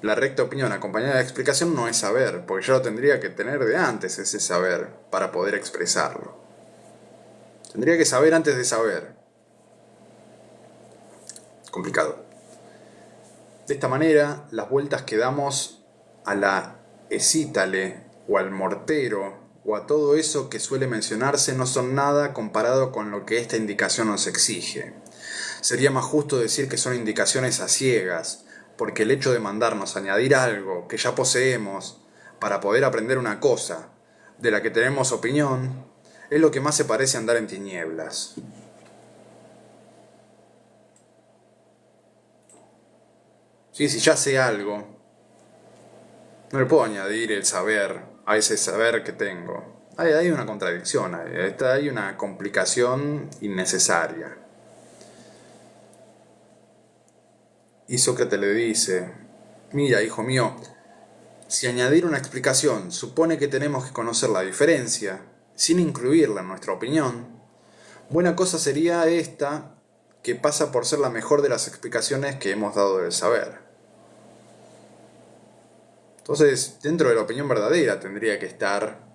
la recta opinión acompañada de la explicación no es saber, porque yo lo tendría que tener de antes ese saber para poder expresarlo. Tendría que saber antes de saber. Complicado. De esta manera, las vueltas que damos a la escítale o al mortero o a todo eso que suele mencionarse no son nada comparado con lo que esta indicación nos exige. Sería más justo decir que son indicaciones a ciegas, porque el hecho de mandarnos añadir algo que ya poseemos para poder aprender una cosa de la que tenemos opinión es lo que más se parece a andar en tinieblas. Sí, si ya sé algo, no le puedo añadir el saber a ese saber que tengo. Hay una contradicción, hay una complicación innecesaria. Y Sócrates le dice, mira, hijo mío, si añadir una explicación supone que tenemos que conocer la diferencia, sin incluirla en nuestra opinión, buena cosa sería esta, que pasa por ser la mejor de las explicaciones que hemos dado del saber. Entonces, dentro de la opinión verdadera tendría que estar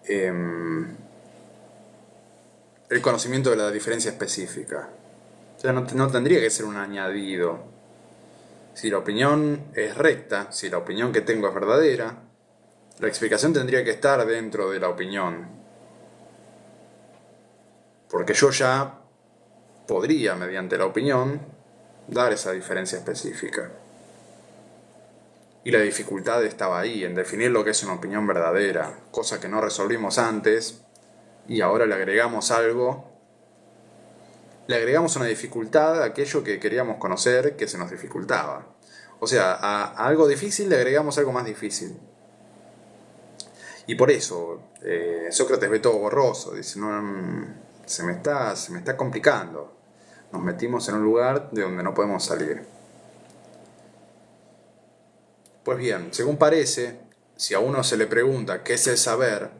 el conocimiento de la diferencia específica. O sea, no tendría que ser un añadido. Si la opinión es recta, si la opinión que tengo es verdadera, la explicación tendría que estar dentro de la opinión. Porque yo ya podría, mediante la opinión, dar esa diferencia específica. Y la dificultad estaba ahí, en definir lo que es una opinión verdadera, cosa que no resolvimos antes, y ahora le agregamos algo, le agregamos una dificultad a aquello que queríamos conocer que se nos dificultaba. O sea, a algo difícil le agregamos algo más difícil. Y por eso Sócrates ve todo borroso, dice, no, se me está complicando. Nos metimos en un lugar de donde no podemos salir. Pues bien, según parece, si a uno se le pregunta qué es el saber,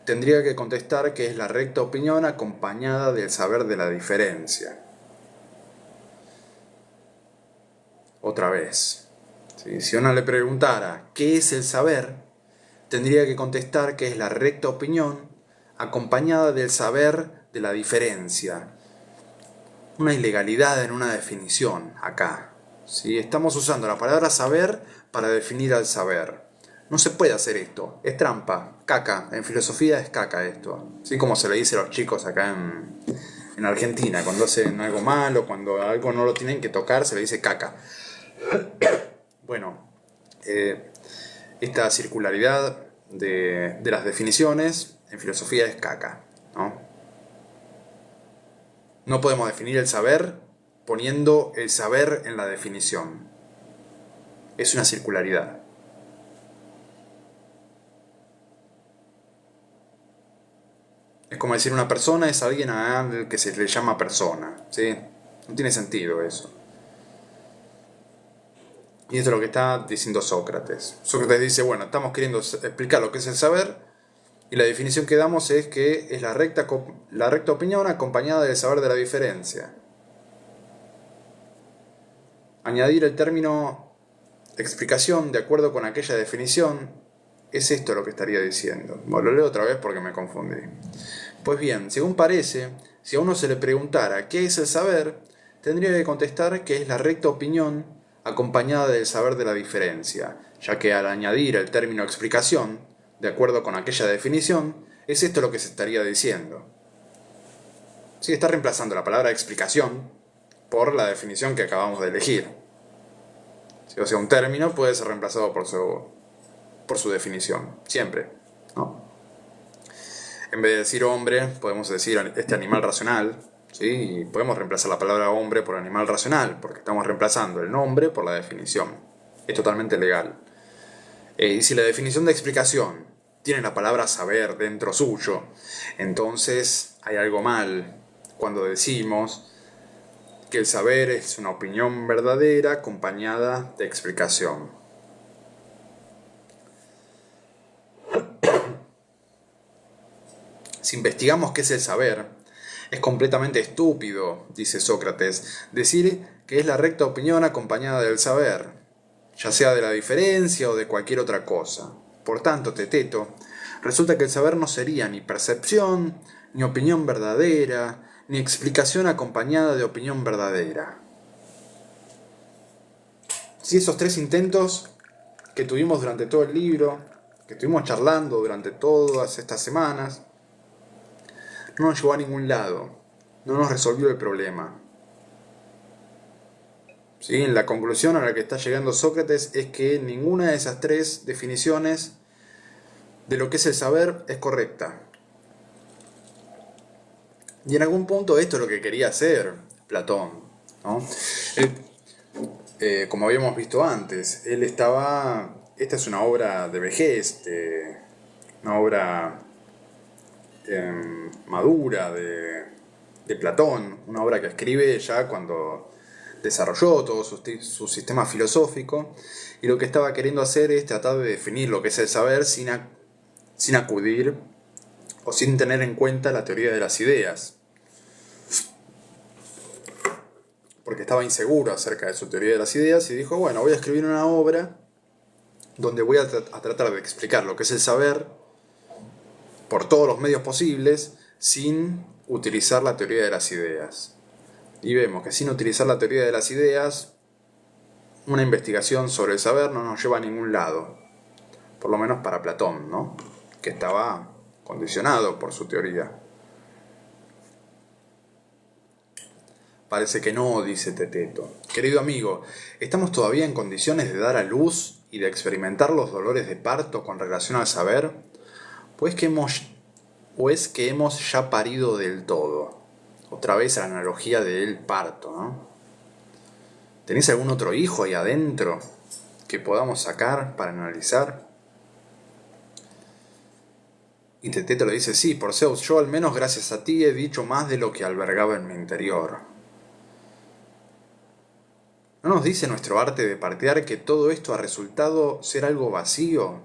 tendría que contestar que es la recta opinión acompañada del saber de la diferencia. Otra vez, ¿sí? Si uno le preguntara qué es el saber, tendría que contestar que es la recta opinión acompañada del saber de la diferencia. Una ilegalidad en una definición acá. ¿Sí? Estamos usando la palabra saber para definir al saber. No se puede hacer esto, es trampa, caca. En filosofía es caca esto. ¿Sí? Como se le dice a los chicos acá en Argentina, cuando hacen algo malo, cuando algo no lo tienen que tocar, se le dice caca. Bueno, esta circularidad de las definiciones en filosofía es caca, ¿no? No podemos definir el saber poniendo el saber en la definición. Es una circularidad. Es como decir una persona es alguien al que se le llama persona, ¿sí? No tiene sentido eso. Y esto es lo que está diciendo Sócrates. Sócrates dice, bueno, estamos queriendo explicar lo que es el saber, y la definición que damos es que es la recta opinión acompañada del saber de la diferencia. Añadir el término explicación de acuerdo con aquella definición es esto lo que estaría diciendo. Bueno, lo leo otra vez porque me confundí. Pues bien, según parece, si a uno se le preguntara qué es el saber, tendría que contestar que es la recta opinión acompañada del saber de la diferencia, ya que al añadir el término explicación, de acuerdo con aquella definición, es esto lo que se estaría diciendo. Sí, está reemplazando la palabra explicación por la definición que acabamos de elegir. O sea, un término puede ser reemplazado por su definición, siempre, ¿no? En vez de decir hombre, podemos decir este animal racional, ¿sí? Y podemos reemplazar la palabra hombre por animal racional, porque estamos reemplazando el nombre por la definición. Es totalmente legal. Y si la definición de explicación tiene la palabra saber dentro suyo, entonces hay algo mal cuando decimos que el saber es una opinión verdadera acompañada de explicación. Si investigamos qué es el saber, es completamente estúpido, dice Sócrates, decir que es la recta opinión acompañada del saber, ya sea de la diferencia o de cualquier otra cosa. Por tanto, Teteto, resulta que el saber no sería ni percepción, ni opinión verdadera, ni explicación acompañada de opinión verdadera. Si esos tres intentos que tuvimos durante todo el libro, que estuvimos charlando durante todas estas semanas, no nos llevó a ningún lado, no nos resolvió el problema. ¿Sí? La conclusión a la que está llegando Sócrates es que ninguna de esas tres definiciones de lo que es el saber es correcta. Y en algún punto esto es lo que quería hacer Platón, ¿no? Como habíamos visto antes, él estaba... Esta es una obra de vejez, una obra madura de Platón, una obra que escribe ya cuando desarrolló todo su sistema filosófico, y lo que estaba queriendo hacer es tratar de definir lo que es el saber sin acudir o sin tener en cuenta la teoría de las ideas, porque estaba inseguro acerca de su teoría de las ideas y dijo, bueno, voy a escribir una obra donde voy a tratar de explicar lo que es el saber por todos los medios posibles sin utilizar la teoría de las ideas. Y vemos que sin utilizar la teoría de las ideas, una investigación sobre el saber no nos lleva a ningún lado. Por lo menos para Platón, ¿no? Que estaba condicionado por su teoría. Parece que no, dice Teteto. Querido amigo, ¿estamos todavía en condiciones de dar a luz y de experimentar los dolores de parto con relación al saber? ¿O es que hemos ya parido del todo? Otra vez la analogía del parto, ¿no? ¿Tenés algún otro hijo ahí adentro que podamos sacar para analizar? Y Teteto le dice, sí, por Zeus, yo al menos gracias a ti he dicho más de lo que albergaba en mi interior. ¿No nos dice nuestro arte de partear que todo esto ha resultado ser algo vacío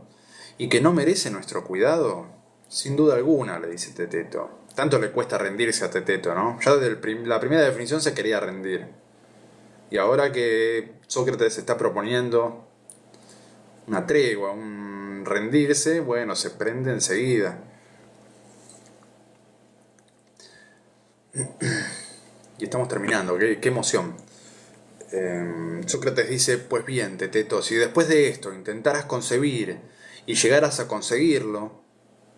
y que no merece nuestro cuidado? Sin duda alguna, le dice Teteto. Tanto le cuesta rendirse a Teteto, ¿no? Ya desde la primera definición se quería rendir. Y ahora que Sócrates está proponiendo una tregua, un rendirse, bueno, se prende enseguida. Y estamos terminando, qué emoción. Sócrates dice, pues bien, Teteto, si después de esto intentaras concebir y llegaras a conseguirlo,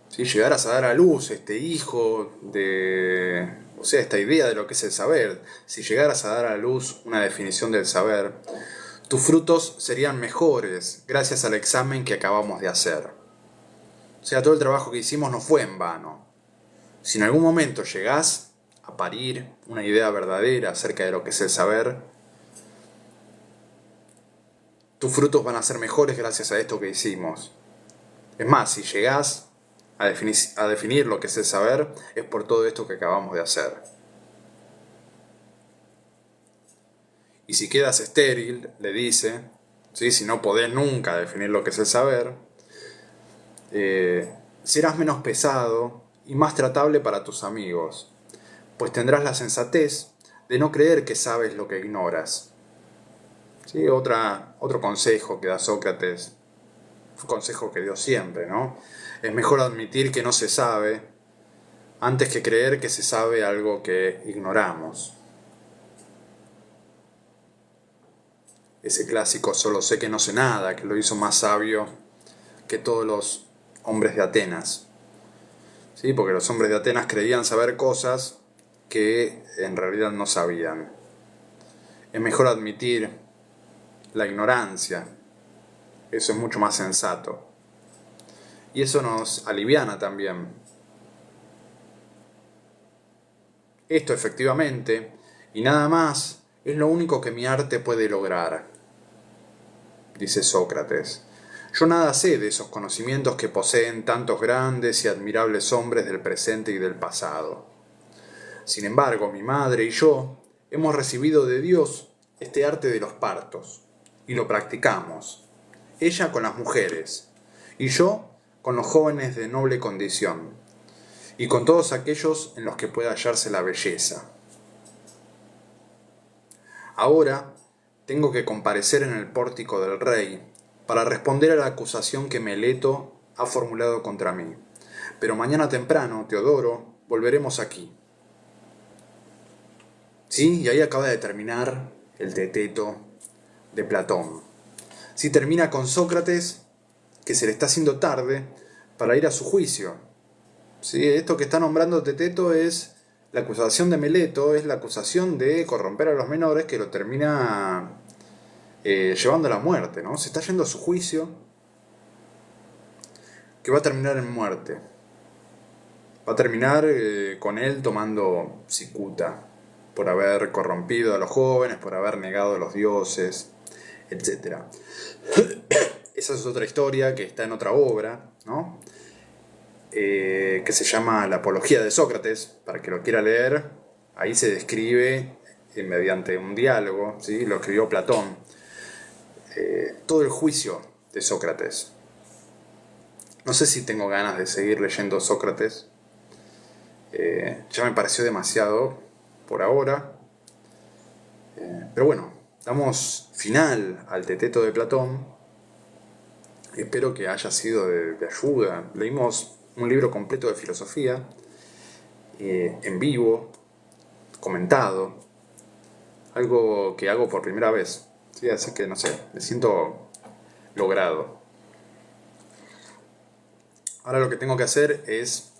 si llegaras a dar a luz este hijo de... O sea, esta idea de lo que es el saber, si llegaras a dar a luz una definición del saber, tus frutos serían mejores gracias al examen que acabamos de hacer. O sea, todo el trabajo que hicimos no fue en vano. Si en algún momento llegás a parir una idea verdadera acerca de lo que es el saber, tus frutos van a ser mejores gracias a esto que hicimos. Es más, si llegás a definir lo que es el saber, es por todo esto que acabamos de hacer. Y si quedas estéril, le dice, ¿sí? Si no podés nunca definir lo que es el saber, serás menos pesado y más tratable para tus amigos, pues tendrás la sensatez de no creer que sabes lo que ignoras. ¿Sí? Otro consejo que da Sócrates, un consejo que dio siempre, ¿no? Es mejor admitir que no se sabe antes que creer que se sabe algo que ignoramos. Ese clásico solo sé que no sé nada, que lo hizo más sabio que todos los hombres de Atenas. ¿Sí? Porque los hombres de Atenas creían saber cosas que en realidad no sabían. Es mejor admitir la ignorancia. Eso es mucho más sensato. Y eso nos aliviana también. Esto efectivamente, y nada más, es lo único que mi arte puede lograr, dice Sócrates. Yo nada sé de esos conocimientos que poseen tantos grandes y admirables hombres del presente y del pasado. Sin embargo, mi madre y yo hemos recibido de Dios este arte de los partos, y lo practicamos. Ella con las mujeres, y yo con los jóvenes de noble condición, y con todos aquellos en los que pueda hallarse la belleza. Ahora tengo que comparecer en el pórtico del rey para responder a la acusación que Meleto ha formulado contra mí. Pero mañana temprano, Teodoro, volveremos aquí. ¿Sí? Y ahí acaba de terminar el Teteto de Platón. Sí, termina con Sócrates, que se le está haciendo tarde para ir a su juicio. ¿Sí? Esto que está nombrando Teteto es la acusación de Meleto, es la acusación de corromper a los menores que lo termina llevando a la muerte, ¿no? Se está yendo a su juicio que va a terminar en muerte. Va a terminar con él tomando cicuta por haber corrompido a los jóvenes, por haber negado a los dioses, etc. Esa es otra historia que está en otra obra, ¿no? Que se llama La Apología de Sócrates, para que lo quiera leer. Ahí se describe mediante un diálogo, ¿sí? Lo escribió Platón. Todo el juicio de Sócrates. No sé si tengo ganas de seguir leyendo Sócrates. Ya me pareció demasiado por ahora. Pero bueno, damos final al Teteto de Platón. Espero que haya sido de ayuda. Leímos un libro completo de filosofía, en vivo, comentado. Algo que hago por primera vez. ¿Sí? Así que no sé, me siento logrado. Ahora lo que tengo que hacer es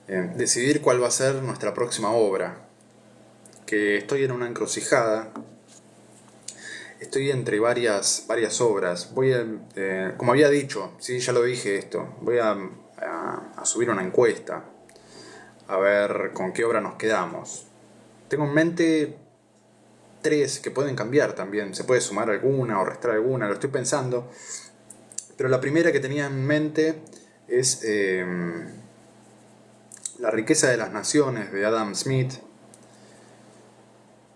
decidir cuál va a ser nuestra próxima obra. Que estoy en una encrucijada. Estoy entre varias obras. Como había dicho, ¿sí? Ya lo dije esto, voy a subir una encuesta a ver con qué obra nos quedamos. Tengo en mente 3 que pueden cambiar también. Se puede sumar alguna o restar alguna, lo estoy pensando. Pero la primera que tenía en mente es La riqueza de las naciones de Adam Smith.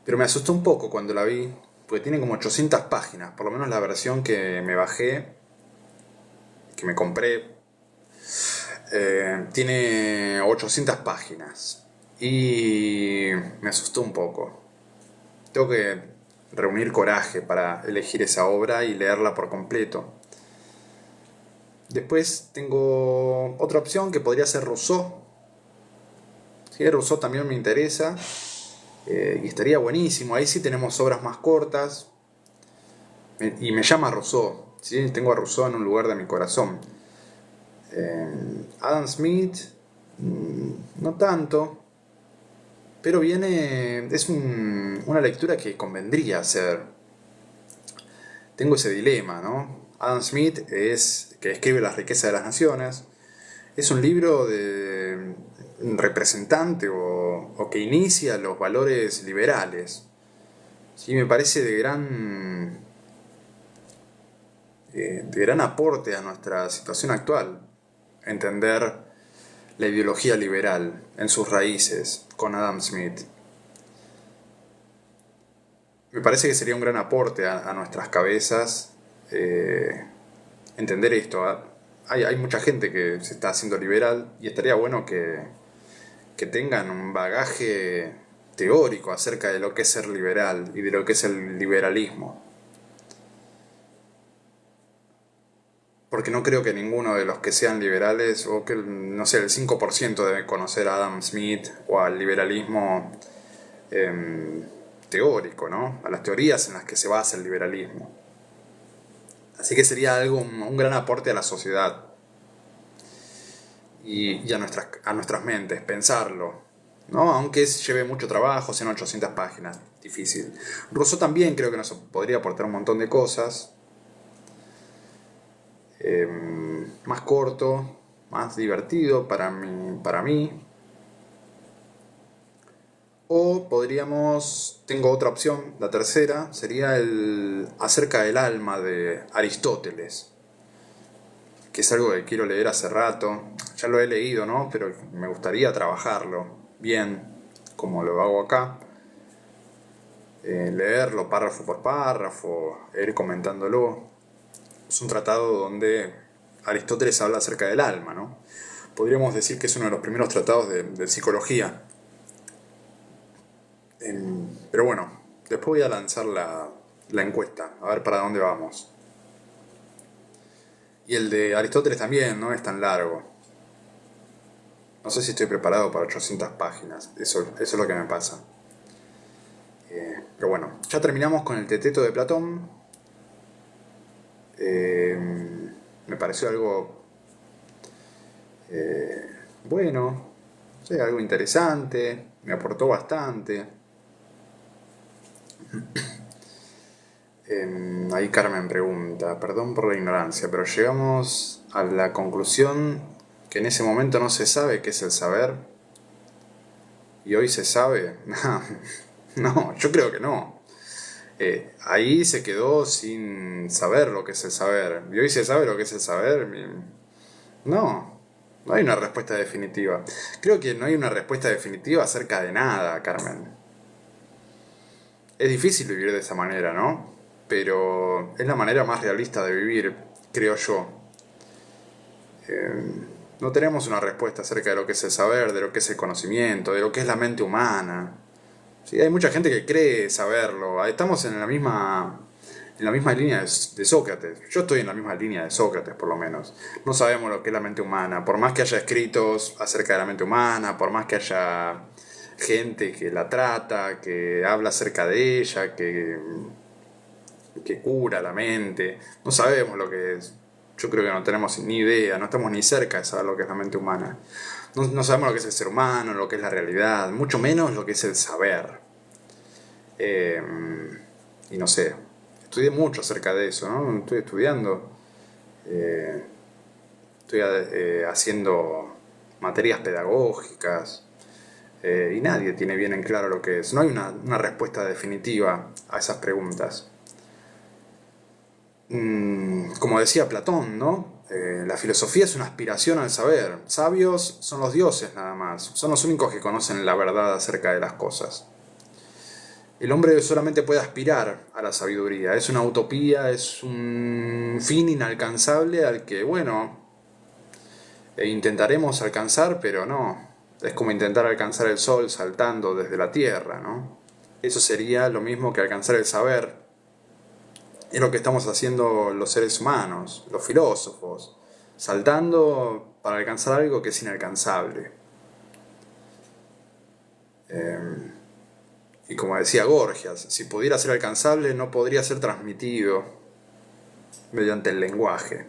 Pero me asustó un poco cuando la vi, porque tiene como 800 páginas, por lo menos la versión que me bajé, que me compré, tiene 800 páginas. Y me asustó un poco. Tengo que reunir coraje para elegir esa obra y leerla por completo. Después tengo otra opción que podría ser Rousseau. Sí, Rousseau también me interesa. Y estaría buenísimo. Ahí sí tenemos obras más cortas. Y me llama Rousseau. ¿Sí? Tengo a Rousseau en un lugar de mi corazón. Adam Smith, no tanto. Pero es una lectura que convendría hacer. Tengo ese dilema, ¿no? Adam Smith que escribe Las riquezas de las naciones. Es un libro de representante o que inicia los valores liberales. Sí, me parece de gran aporte a nuestra situación actual. Entender la ideología liberal en sus raíces con Adam Smith. Me parece que sería un gran aporte a nuestras cabezas entender esto. Hay mucha gente que se está haciendo liberal y estaría bueno que tengan un bagaje teórico acerca de lo que es ser liberal y de lo que es el liberalismo. Porque no creo que ninguno de los que sean liberales, o que, no sé, el 5% debe conocer a Adam Smith o al liberalismo teórico, ¿no? A las teorías en las que se basa el liberalismo. Así que sería un gran aporte a la sociedad y a nuestras mentes, pensarlo, ¿no? Aunque lleve mucho trabajo, sean 800 páginas, difícil. Rousseau también creo que nos podría aportar un montón de cosas. Más corto, más divertido para mí. O tengo otra opción, la tercera, sería acerca del alma de Aristóteles, que es algo que quiero leer hace rato. Ya lo he leído, ¿no? Pero me gustaría trabajarlo bien, como lo hago acá. Leerlo párrafo por párrafo, ir comentándolo. Es un tratado donde Aristóteles habla acerca del alma, ¿no? Podríamos decir que es uno de los primeros tratados de psicología. Pero bueno, después voy a lanzar la encuesta, a ver para dónde vamos. Y el de Aristóteles también no es tan largo. No sé si estoy preparado para 800 páginas, eso es lo que me pasa. Pero bueno, ya terminamos con el Teteto de Platón. Me pareció algo bueno, sí, algo interesante, me aportó bastante. Ahí Carmen pregunta, perdón por la ignorancia, pero llegamos a la conclusión que en ese momento no se sabe qué es el saber. ¿Y hoy se sabe? No, yo creo que no. Ahí se quedó sin saber lo que es el saber. ¿Y hoy se sabe lo que es el saber? No, no hay una respuesta definitiva. Creo que no hay una respuesta definitiva acerca de nada, Carmen. Es difícil vivir de esa manera, ¿no? Pero es la manera más realista de vivir, creo yo. No tenemos una respuesta acerca de lo que es el saber, de lo que es el conocimiento, de lo que es la mente humana. Sí, hay mucha gente que cree saberlo. Estamos en la misma línea de Sócrates. Yo estoy en la misma línea de Sócrates, por lo menos. No sabemos lo que es la mente humana. Por más que haya escritos acerca de la mente humana, por más que haya gente que la trata, que habla acerca de ella, que cura la mente, no sabemos lo que es. Yo creo que no tenemos ni idea, no estamos ni cerca de saber lo que es la mente humana. No sabemos lo que es el ser humano, lo que es la realidad, mucho menos lo que es el saber. Eh, y no sé, estudié mucho acerca de eso, ¿no? Estoy estudiando, eh, estoy haciendo materias pedagógicas, y nadie tiene bien en claro lo que es. No hay una respuesta definitiva a esas preguntas. Como decía Platón, ¿no? La filosofía es una aspiración al saber. Sabios son los dioses nada más. Son los únicos que conocen la verdad acerca de las cosas. El hombre solamente puede aspirar a la sabiduría. Es una utopía, es un fin inalcanzable al que, bueno, intentaremos alcanzar, pero no. Es como intentar alcanzar el sol saltando desde la tierra, ¿no? Eso sería lo mismo que alcanzar el saber. Es lo que estamos haciendo los seres humanos, los filósofos, saltando para alcanzar algo que es inalcanzable. Y como decía Gorgias, si pudiera ser alcanzable no podría ser transmitido mediante el lenguaje.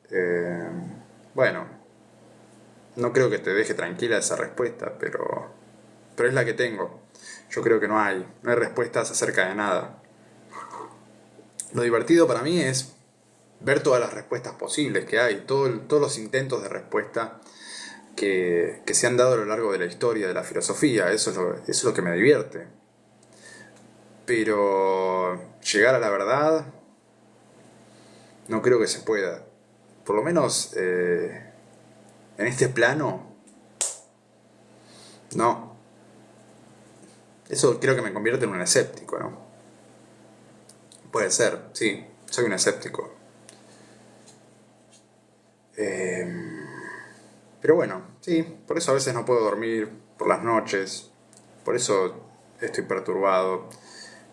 Eh, bueno, no creo que te deje tranquila esa respuesta, pero es la que tengo. Yo creo que no hay respuestas acerca de nada. Lo divertido para mí es ver todas las respuestas posibles que hay, todos los intentos de respuesta que se han dado a lo largo de la historia de la filosofía. Eso es lo que me divierte. Pero llegar a la verdad no creo que se pueda. Por lo menos en este plano, no. Eso creo que me convierte en un escéptico, ¿no? Puede ser, sí, soy un escéptico. Pero bueno, sí, por eso a veces no puedo dormir por las noches, por eso estoy perturbado.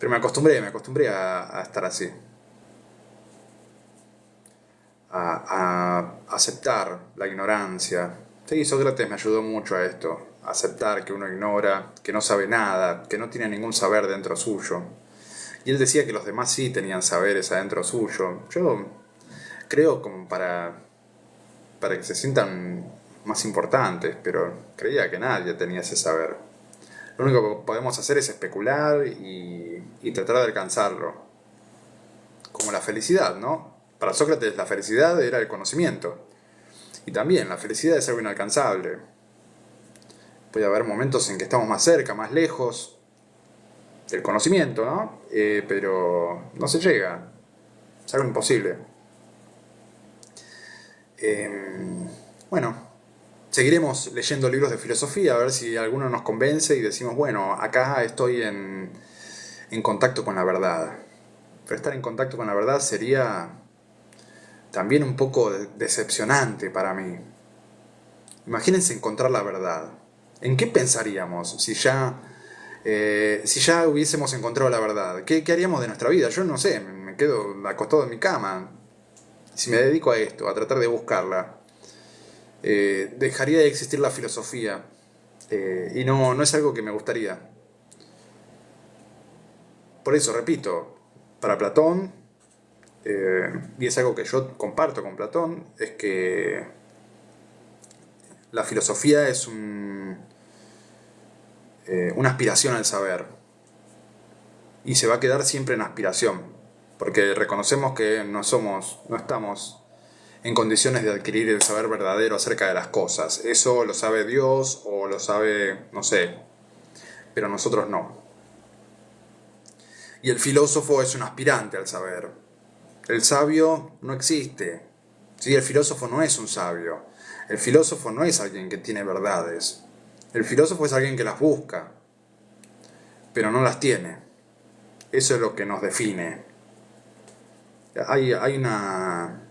Pero me acostumbré a estar así, a aceptar la ignorancia. Sí, Sócrates me ayudó mucho a esto, a aceptar que uno ignora, que no sabe nada, que no tiene ningún saber dentro suyo. Y él decía que los demás sí tenían saberes adentro suyo. Yo creo como para que se sientan más importantes, pero creía que nadie tenía ese saber. Lo único que podemos hacer es especular y tratar de alcanzarlo. Como la felicidad, ¿no? Para Sócrates la felicidad era el conocimiento. Y también la felicidad es algo inalcanzable. Puede haber momentos en que estamos más cerca, más lejos del conocimiento, ¿no? Pero no se llega. Es algo imposible. Bueno, seguiremos leyendo libros de filosofía a ver si alguno nos convence y decimos, bueno, acá estoy en contacto con la verdad. Pero estar en contacto con la verdad sería también un poco decepcionante para mí. Imagínense encontrar la verdad. ¿En qué pensaríamos si ya hubiésemos encontrado la verdad? ¿Qué haríamos de nuestra vida? Yo no sé, me quedo acostado en mi cama. Si me dedico a esto, a tratar de buscarla, dejaría de existir la filosofía. Y no es algo que me gustaría. Por eso, repito, para Platón, y es algo que yo comparto con Platón, es que la filosofía es una aspiración al saber. Y se va a quedar siempre en aspiración. Porque reconocemos que no estamos en condiciones de adquirir el saber verdadero acerca de las cosas. Eso lo sabe Dios o lo sabe, no sé, pero nosotros no. Y el filósofo es un aspirante al saber. El sabio no existe. ¿Sí? El filósofo no es un sabio. El filósofo no es alguien que tiene verdades. El filósofo es alguien que las busca. pero no las tiene. Eso es lo que nos define. Hay una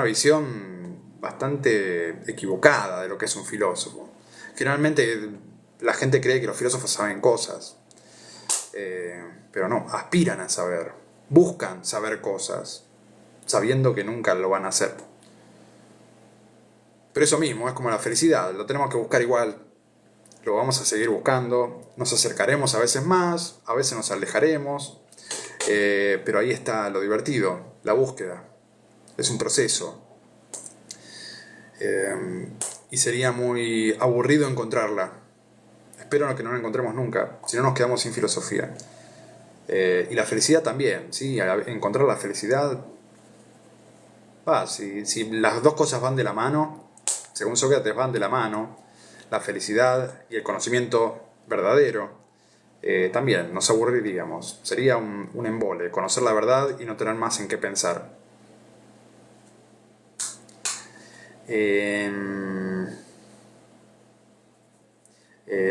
visión bastante equivocada de lo que es un filósofo. Generalmente la gente cree que los filósofos saben cosas, pero no, aspiran a saber, buscan saber cosas, sabiendo que nunca lo van a hacer. Pero eso mismo, es como la felicidad, lo tenemos que buscar igual, lo vamos a seguir buscando, nos acercaremos a veces más, a veces nos alejaremos, pero ahí está lo divertido, la búsqueda, es un proceso. Y sería muy aburrido encontrarla. Espero que no la encontremos nunca, si no nos quedamos sin filosofía. Y la felicidad también, ¿sí? Encontrar la felicidad, si las dos cosas van de la mano, según Sócrates van de la mano, la felicidad y el conocimiento verdadero, también nos aburriríamos. Sería un embole, conocer la verdad y no tener más en qué pensar.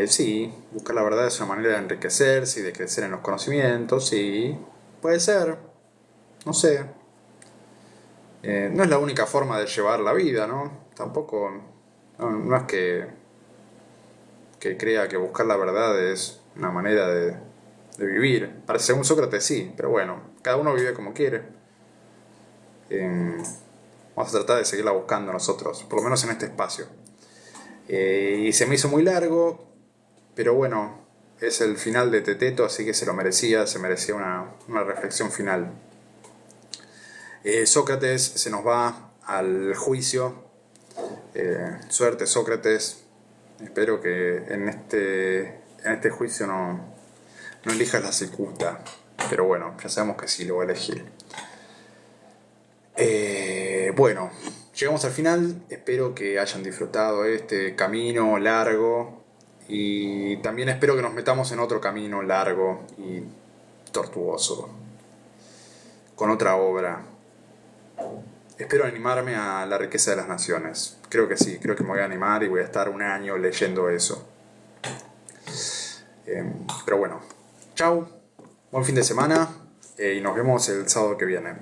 Sí, buscar la verdad es una manera de enriquecerse y de crecer en los conocimientos, sí, puede ser, no sé. No es la única forma de llevar la vida, ¿no? Tampoco, no es que crea que buscar la verdad es una manera de vivir. Según Sócrates sí, pero bueno, cada uno vive como quiere. Vamos a tratar de seguirla buscando nosotros, por lo menos en este espacio. Y se me hizo muy largo, pero bueno, es el final de Teteto, así que se merecía una reflexión final. Sócrates se nos va al juicio. Suerte, Sócrates. Espero que en este juicio no elijas la cicuta. Pero bueno, ya sabemos que sí lo voy a elegir. Bueno, llegamos al final. Espero que hayan disfrutado este camino largo. Y también espero que nos metamos en otro camino largo y tortuoso. Con otra obra. Espero animarme a La riqueza de las naciones. Creo que sí, creo que me voy a animar y voy a estar un año leyendo eso. Pero bueno, chau, buen fin de semana y nos vemos el sábado que viene.